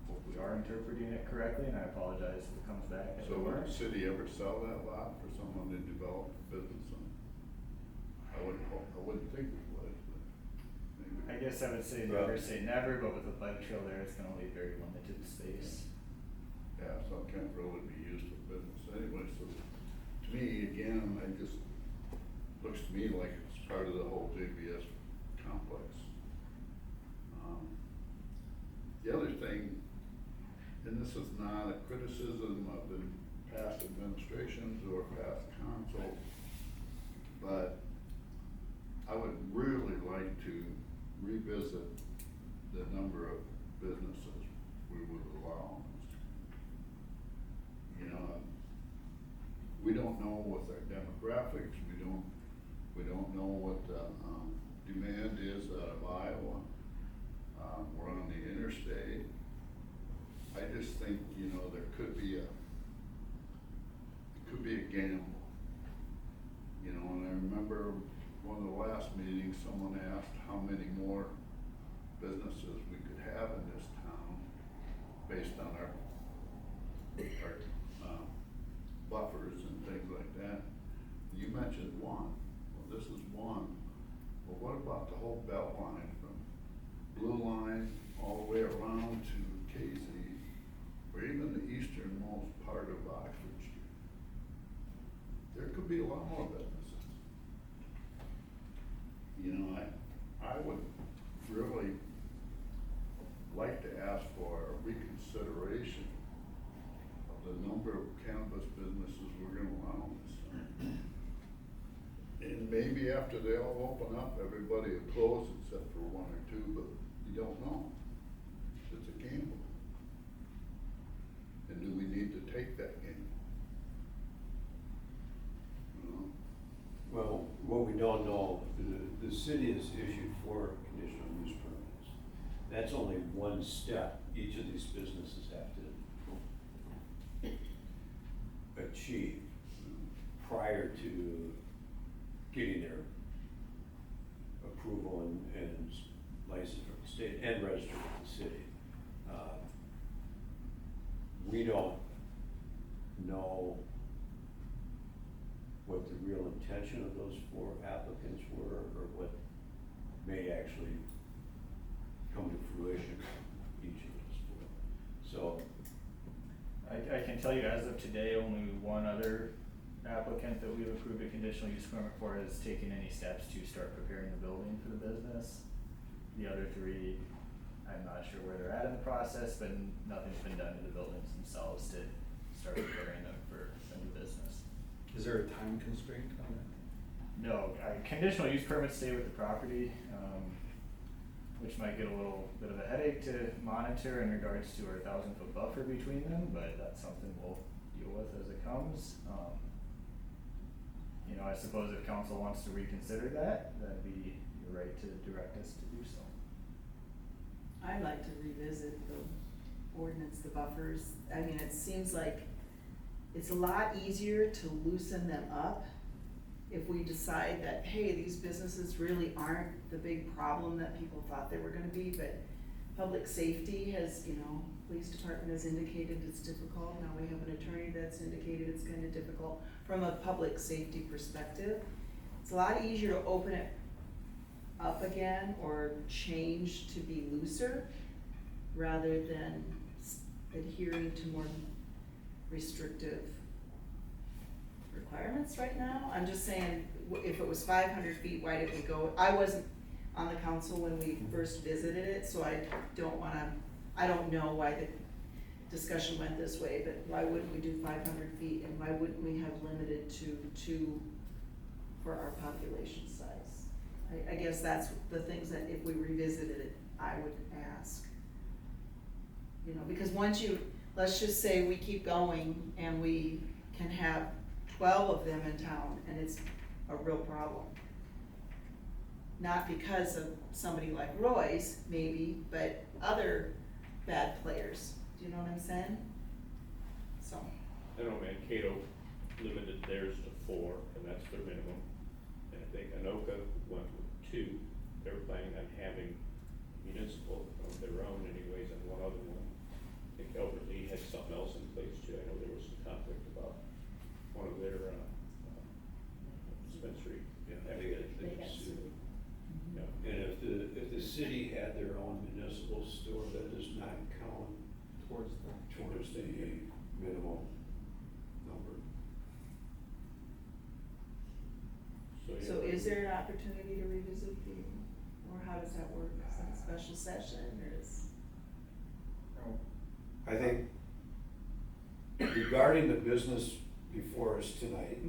hope we are interpreting it correctly, and I apologize if it comes back. So would the city ever sell that lot for someone to develop a business on? I wouldn't think it would, but maybe. I guess I would say never, but with the bike trail there, it's gonna leave very limited space. Yeah, so it can't really be used for business anyway, so to me, again, looks to me like it's part of the whole JBS complex. The other thing, and this is not a criticism of the past administrations or past council, but I would really like to revisit the number of businesses we would allow. You know, we don't know what their demographics, we don't know what the demand is out of Iowa. We're on the interstate. I just think, you know, there could be a gamble. You know, and I remember one of the last meetings, someone asked how many more businesses we could have in this town based on our buffers and things like that. You mentioned one. Well, this is one. Well, what about the whole belt line from Blue Line all the way around to KZ, or even the easternmost part of Oxford Street? There could be a lot more businesses. You know, I would really like to ask for a reconsideration of the number of cannabis businesses we're gonna allow in this town. And maybe after they all open up, everybody will close except for one or two, but you don't know. It's a gamble. And do we need to take that gamble? You know? Well, what we don't know, the city has issued 4 conditional use permits. That's only one one step each of these businesses have to achieve prior to getting their approval and license from the state and registered with the city. We don't know what the real intention of those 4 applicants were, or what may actually come to fruition from each of those 4. So, I can tell you as of today, only one other applicant that we've approved a conditional use permit for has taken any steps to start preparing the building for the business. The other 3, I'm not sure where they're at in the process, but nothing's been done to the buildings themselves to start preparing them for a new business. Is there a time constraint on that? No, conditional use permits stay with the property, which might get a little bit of a headache to monitor in regards to our 1,000-foot buffer between them, but that's something we'll deal with as it comes. You know, I suppose if council wants to reconsider that, that'd be your right to direct us to do so. I'd like to revisit the ordinance, the buffers. I mean, it seems like it's a lot easier to loosen them up if we decide that, hey, these businesses really aren't the big problem that people thought they were gonna be, but public safety has, you know, police department has indicated it's difficult. Now we have an attorney that's indicated it's kind of difficult from a public safety perspective. It's a lot easier to open it up again or change to be looser rather than adhering to more restrictive requirements right now. I'm just saying, if it was 500 feet, why did we go? I wasn't on the council when we first visited it, so I don't know why the discussion went this way, but why wouldn't we do 500 feet and why wouldn't we have limited to 2 for our population size? I guess that's the things that if we revisited it, I would ask. You know, because let's just say we keep going and we can have 12 of them in town and it's a real problem. Not because of somebody like Roy's, maybe, but other bad players. Do you know what I'm saying? So. I know Mankato limited theirs to 4, and that's their minimum. And I think Anoka went with 2. They were planning on having municipal of their own anyways, and one other one. I think Elberly had something else in place too. I know there was some conflict about one of their dispensary. yeah, having they got sued. sued. Yeah. And if the city had their own municipal store, that does not count Towards towards the minimum number. So is there an opportunity to revisit or how does that work? Is that a special session or is? I think regarding the business before us tonight,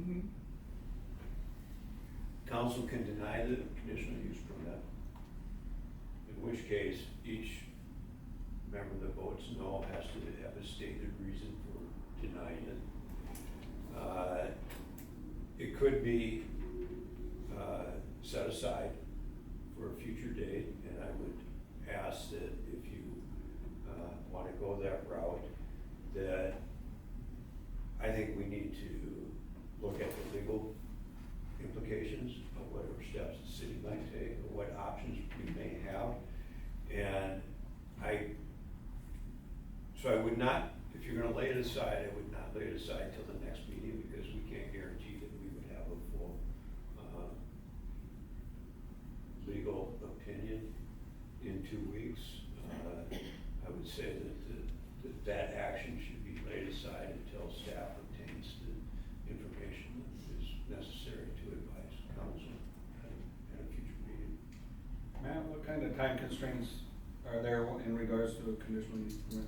council can deny the conditional use permit. In which case, each member that votes no has to have a stated reason for denying it. It could be set aside for a future date, and I would ask that if you wanna go that route, that I think we need to look at the legal implications of whatever steps the city might take, or what options we may have. And so I would not, if you're gonna lay it aside, I would not lay it aside till the next meeting, because we can't guarantee that we would have a full legal opinion in 2 weeks. I would say that action should be laid aside until staff obtains the information that is necessary to advise council at a future meeting. Matt, what kind of time constraints are there in regards to a conditional use permit?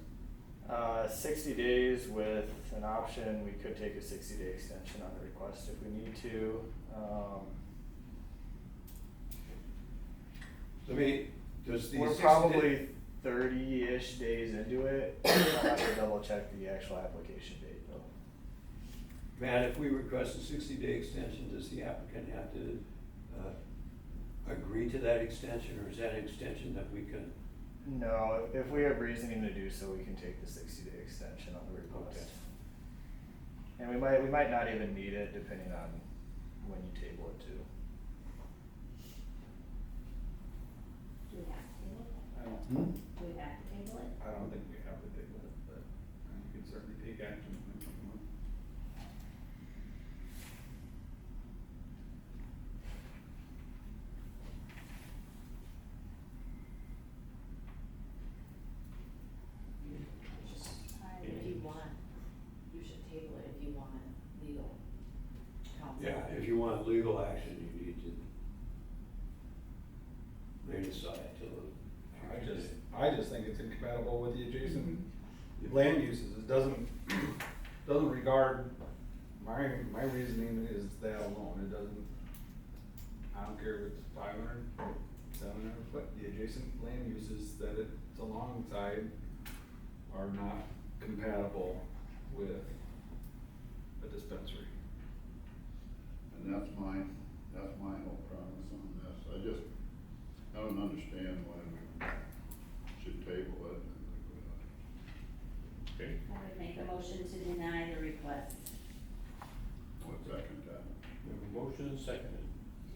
60 days with an option, we could take a 60-day extension on the request if we need to. We're probably 30-ish days into it. I'll have to double check the actual application date though. Matt, if we request a 60-day extension, does the applicant have to agree to that extension, or is that an extension that we can No, if we have reasoning to do so, we can take the 60-day extension on the request. And we might not even need it depending on when you table it too. Do we have to table it? I don't, Hmm? Do we have to table it? I don't think we have to table it, but you can certainly take action if you want. If you want, you should table it if you want legal counsel. Yeah, if you want legal action, you need to lay it aside till. I just think it's incompatible with the adjacent land uses. It doesn't regard, my reasoning is that alone. It doesn't, I don't care if it's 500, 700, but the adjacent land uses that it's alongside are not compatible with a dispensary. And that's my whole premise on this. I don't understand why we should table it. Okay, I would make a motion to deny the request. What's second time? we have a motion and seconded.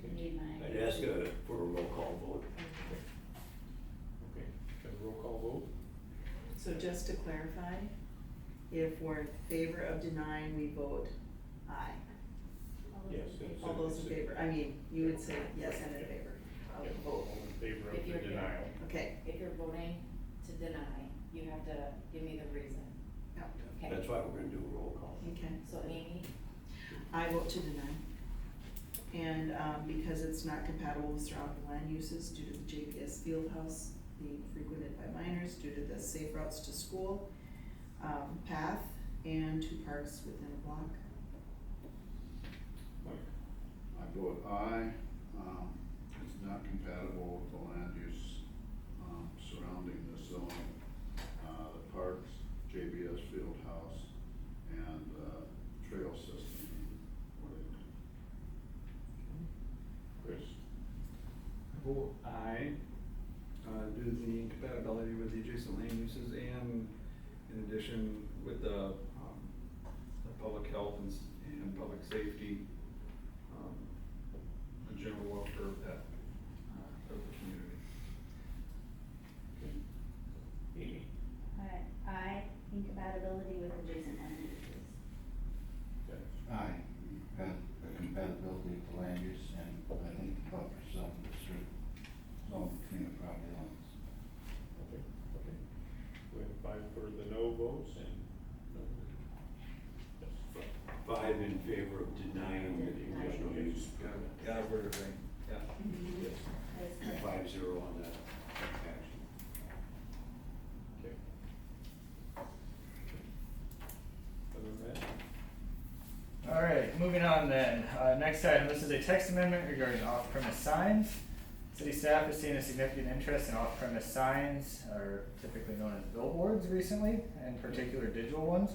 You need my. I'd ask for a roll call vote. Okay, got a roll call vote? So just to clarify, if we're in favor of denying, we vote aye. Yes, it's All those in favor, I mean, you would say yes and in favor of Yeah, the vote. all in favor of If the you're- denial. Okay, If you're voting to deny, you have to give me the reason. yeah, Okay. That's why we're gonna do a roll call. okay. So Amy, I vote to deny. And, because it's not compatible with surrounding land uses due to the JPS field house being frequented by minors, due to the safe routes to school, path, and 2 parks within a block. Mike? I vote aye. It's not compatible with the land use, surrounding this zone. The parks, JBS field house, and, trail system in Worthington. Chris? I vote aye, due to the incompatibility with the adjacent land uses and in addition with the public health and public safety, the general welfare of that, of the community. Amy? Aye, incompatibility with adjacent land uses. Okay. Aye, compatibility with the land use and I think the buffer zone district, zone between the property lines. Okay, okay. We have 5 for the no votes and no. Yes. 5 in favor of denying the conditional use permit. Yeah, I worded it right, yeah. Yes. That's correct. 5-0 on that action. Okay. Other than that? All right, moving on then. Next item, this is a text amendment regarding off-premise signs. City staff has seen a significant interest in off-premise signs, or typically known as billboards recently, in particular digital ones.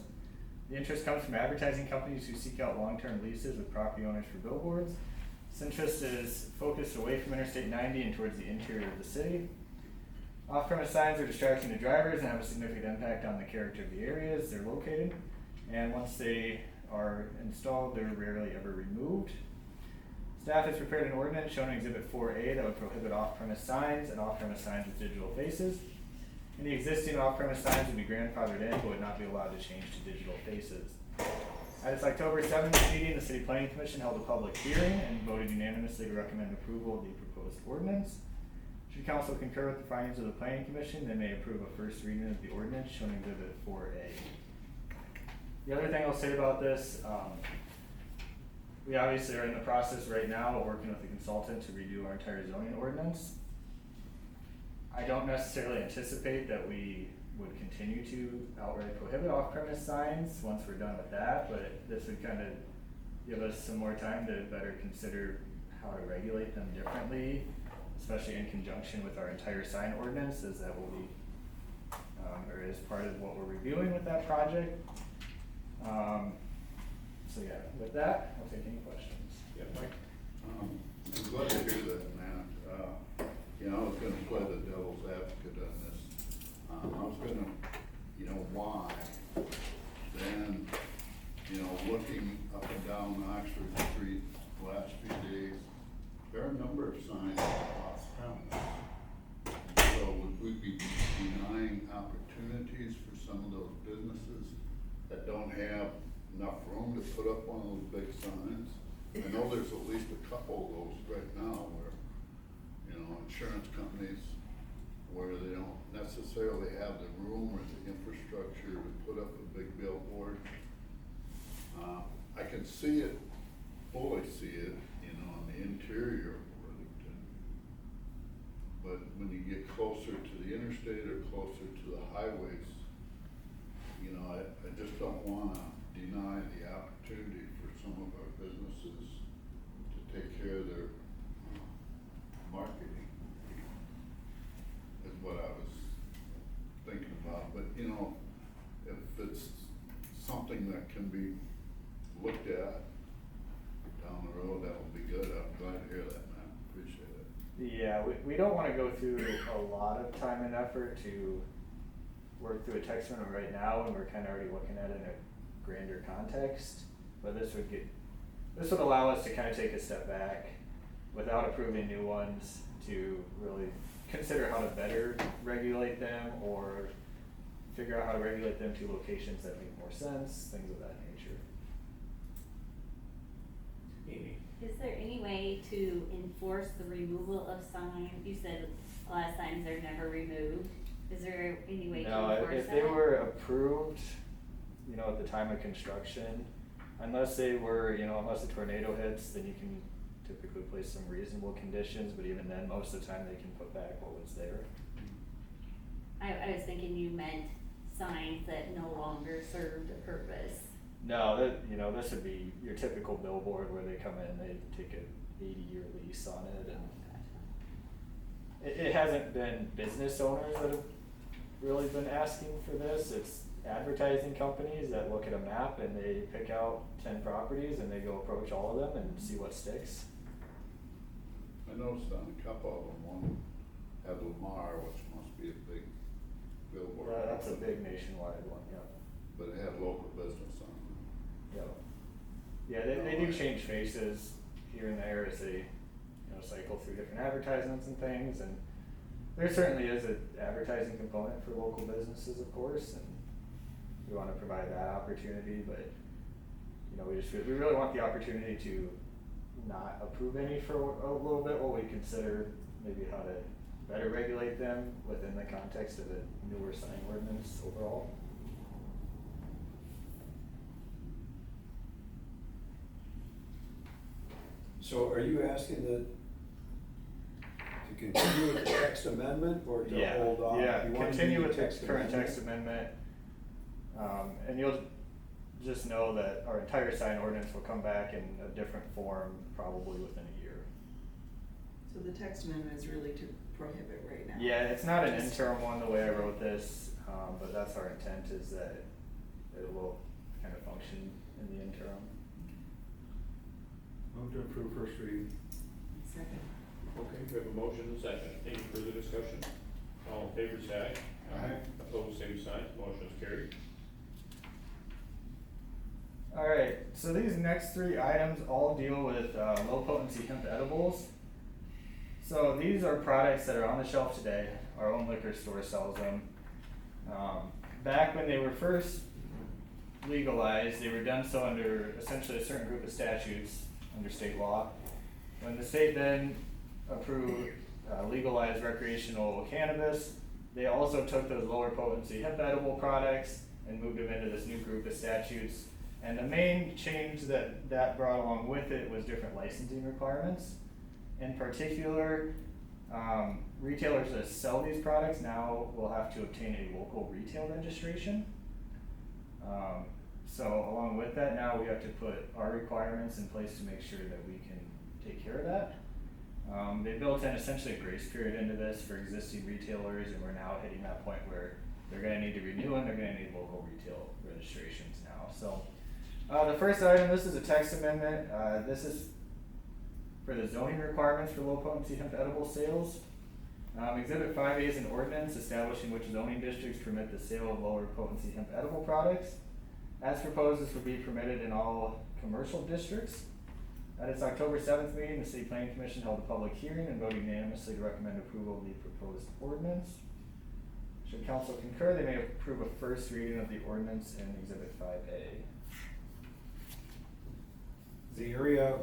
The interest comes from advertising companies who seek out long-term leases with property owners for billboards. This interest is focused away from Interstate 90 and towards the interior of the city. Off-premise signs are distracting to drivers and have a significant impact on the character of the areas they're located. And once they are installed, they're rarely ever removed. Staff has prepared an ordinance shown in Exhibit 4A that would prohibit off-premise signs and off-premise signs with digital faces. And the existing off-premise signs would be grandfathered in, but would not be allowed to change to digital faces. At its October 7th meeting, the City Planning Commission held a public hearing and voted unanimously to recommend approval of the proposed ordinance. Should council concur with the findings of the Planning Commission, they may approve a first reading of the ordinance shown in Exhibit 4A. The other thing I'll say about this, we obviously are in the process right now of working with the consultant to redo our entire zoning ordinance. I don't necessarily anticipate that we would continue to outright prohibit off-premise signs once we're done with that, but this would kind of give us some more time to better consider how to regulate them differently, especially in conjunction with our entire sign ordinance, as that will be, or is part of what we're reviewing with that project. So yeah, with that, I'll take any questions. Yeah, Mike? I'm glad to hear that, Matt. You know, I was gonna play the devil's advocate on this I was gonna, why, then, looking up and down Oxford Street the last few days, there are a number of signs off premise. So would we be denying opportunities for some of those businesses that don't have enough room to put up one of those big signs? I know there's at least a couple of those right now where, insurance companies, where they don't necessarily have the room or the infrastructure to put up a big billboard. I can see it, fully see it, on the interior of Worthington. But when you get closer to the interstate or closer to the highways, I just don't wanna deny the opportunity for some of our businesses to take care of their marketing, is what I was thinking about. But, if it's something that can be looked at down the road, that would be good. I'm glad to hear that, man. Appreciate it. Yeah, we don't wanna go through a lot of time and effort to work through a text amendment right now, and we're kinda already looking at it in a grander context. But this would allow us to kinda take a step back without approving new ones to really consider how to better regulate them, or figure out how to regulate them to locations that make more sense, things of that nature. Amy? Is there any way to enforce the removal of signs? You said a lot of signs are never removed. Is there any way to No, enforce that? if they were approved, at the time of construction, unless they were, unless the tornado hits, then you can typically place some reasonable conditions, but even then, most of the time they can put back what was there. I was thinking you meant signs that no longer served a purpose. No, this would be your typical billboard where they come in, they take a 80-year lease on it, and it hasn't been business owners that have really been asking for this. It's advertising companies that look at a map and they pick out 10 properties and they go approach all of them and see what sticks. I noticed on a couple of them, one had Lamar, which must be a big billboard. That's a big nationwide one, yeah. But it had local business on it. Yeah, they do change faces here and there as they, cycle through different advertisements and things, and there certainly is an advertising component for local businesses, of course, and we want to provide that opportunity, but, we really want the opportunity to not approve any for a little bit while we consider maybe how to better regulate them within the context of a newer sign ordinance overall. So are you asking to continue with the text amendment or to hold off? Yeah, You wanna continue do with the text current amendment? text amendment. And you'll just know that our entire sign ordinance will come back in a different form probably within a year. So the text amendment is really to prohibit right now. Yeah, it's not an interim one the way I wrote this, but that's our intent, is that it will kind of function in the interim. Move to approve first reading. Second. Okay, we have a motion and a second. Any further discussion? All in favor, say aye. Aye. Opposed, same sign. Motion is carried. Alright, so these next three items all deal with low potency hemp edibles. So these are products that are on the shelf today. Our own liquor store sells them. Back when they were first legalized, they were done so under essentially a certain group of statutes under state law. When the state then approved legalized recreational cannabis, they also took those lower potency hemp edible products and moved them into this new group of statutes. And the main change that brought along with it was different licensing requirements. In particular, retailers that sell these products now will have to obtain a local retail registration. So along with that, now we have to put our requirements in place to make sure that we can take care of that. They built in essentially a grace period into this for existing retailers, and we're now hitting that point where they're gonna need to renew and they're gonna need local retail registrations now. So the first item, this is a text amendment. This is for the zoning requirements for low potency hemp edible sales. Exhibit 5A is an ordinance establishing which zoning districts permit the sale of lower potency hemp edible products. As proposed, this would be permitted in all commercial districts. At its October 7th meeting, the City Planning Commission held a public hearing and voted unanimously to recommend approval of the proposed ordinance. Should council concur, they may approve a first reading of the ordinance in Exhibit 5A. The area,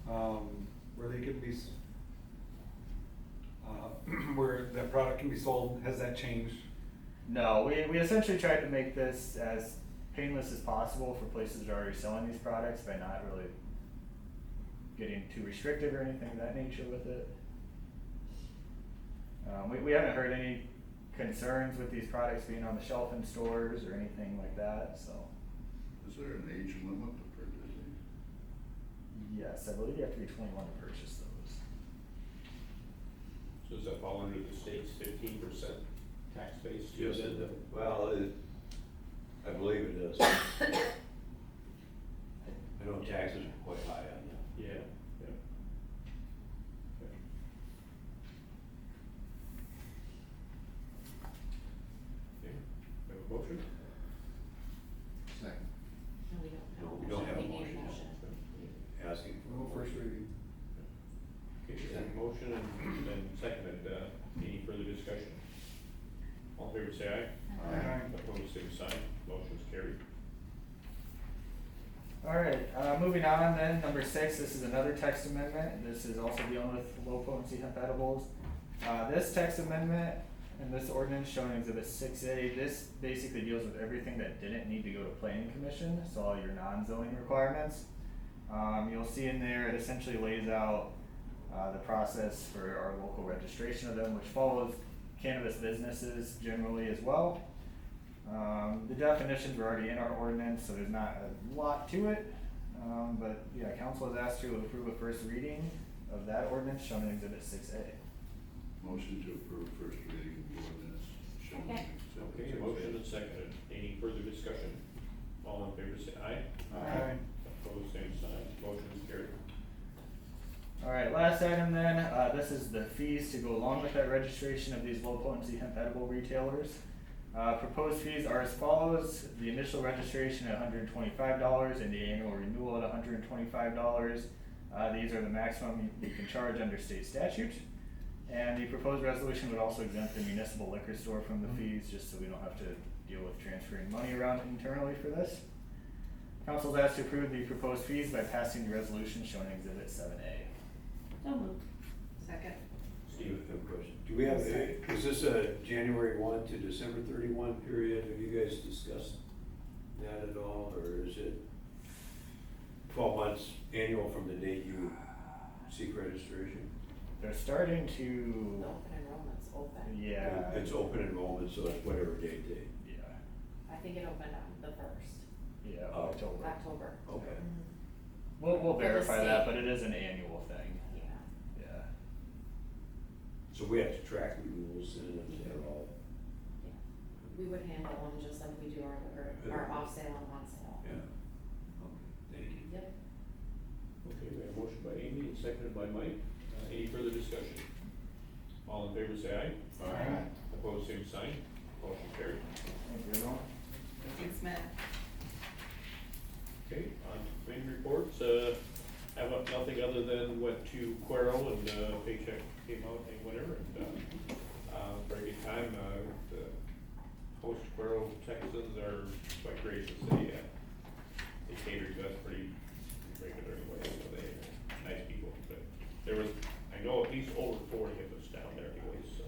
where they could be, where that product can be sold, has that changed? No, we essentially tried to make this as painless as possible for places that are already selling these products by not really getting too restrictive or anything of that nature with it. We haven't heard any concerns with these products being on the shelf in stores or anything like that, so. Is there an age limit to purchase these? Yes, I believe you have to be 21 to purchase those. So does that fall under the state's 15% tax base? Yes, it does. Well, I believe it does. I know taxes are quite high on that. Yeah, yeah. Okay. Okay, we have a motion? Second. No, we don't have. No, we don't have a need motion. Asking for. No first reading. Okay, we have a motion and then seconded, any further discussion? All in favor say aye. Aye. Opposed, same sign, motion's carried. Alright, moving on then, number 6, this is another text amendment. This is also dealing with low potency hemp edibles. This text amendment and this ordinance shown in Exhibit 6A, this basically deals with everything that didn't need to go to Planning Commission, so all your non-zoning requirements. You'll see in there, it essentially lays out the process for our local registration of them, which follows cannabis businesses generally as well. The definitions are already in our ordinance, so there's not a lot to it. But yeah, council is asked to approve a first reading of that ordinance shown in Exhibit 6A. Motion to approve first reading of the ordinance. shown in Okay. Exhibit Okay, 6A. motion and seconded, any further discussion? All in favor say aye. Aye. Opposed, same sign, motion's carried. Alright, last item then, this is the fees to go along with that registration of these low potency hemp edible retailers. Proposed fees are as follows: the initial registration at $125 and the annual renewal at $125. These are the maximum you can charge under state statute. And the proposed resolution would also exempt the municipal liquor store from the fees, just so we don't have to deal with transferring money around internally for this. Council is asked to approve the proposed fees by passing the resolution shown in Exhibit 7A. So moved. Second. Steve, I have a question. Do we have, is this a January 1 to December 31 period? Have you guys discussed that at all, or is it 12 months annual from the date you seek registration? They're starting The to, open enrollment's open. yeah. It's open enrollment, so it's whatever date they. Yeah, I think it opened on the 1st, yeah, Oh. October. October. Okay. We'll For the verify that, state. but it is an annual thing, Yeah. yeah. So we have to track renewals and they're all. Yeah. We would handle them just like we do our liquor, our off sale and on sale. Yeah. Okay, thank you. Yep. Okay, we have a motion by Amy and seconded by Mike. Any further discussion? All in favor say aye. Aye. Opposed, same sign, motion carried. Thank you, everyone. Thanks, Matt. Okay, on to committee reports, have nothing other than went to Cuero and, paycheck came out a winner and, very good time, the host Cuero Texans are quite gracious, they cater to us pretty regular anyway, so they're nice people, but there was, I know at least over 40 of us down there anyways, so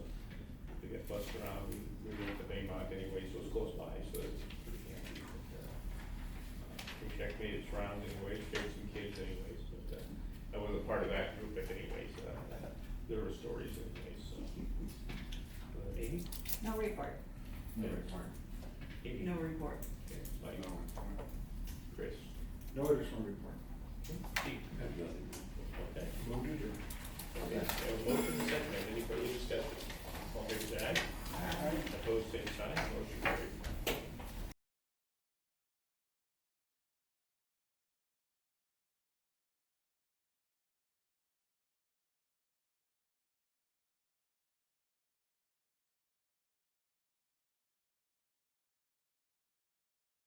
we get bussed around, we went to Baymont anyway, so it's close by, so it's pretty handy, but, check made its rounds anyways, carried some kids anyways, but, I wasn't part of that group anyways, there were stories anyways, so. Amy? No report. No report. Amy? No report. Okay, Mike? No. Chris? No additional report.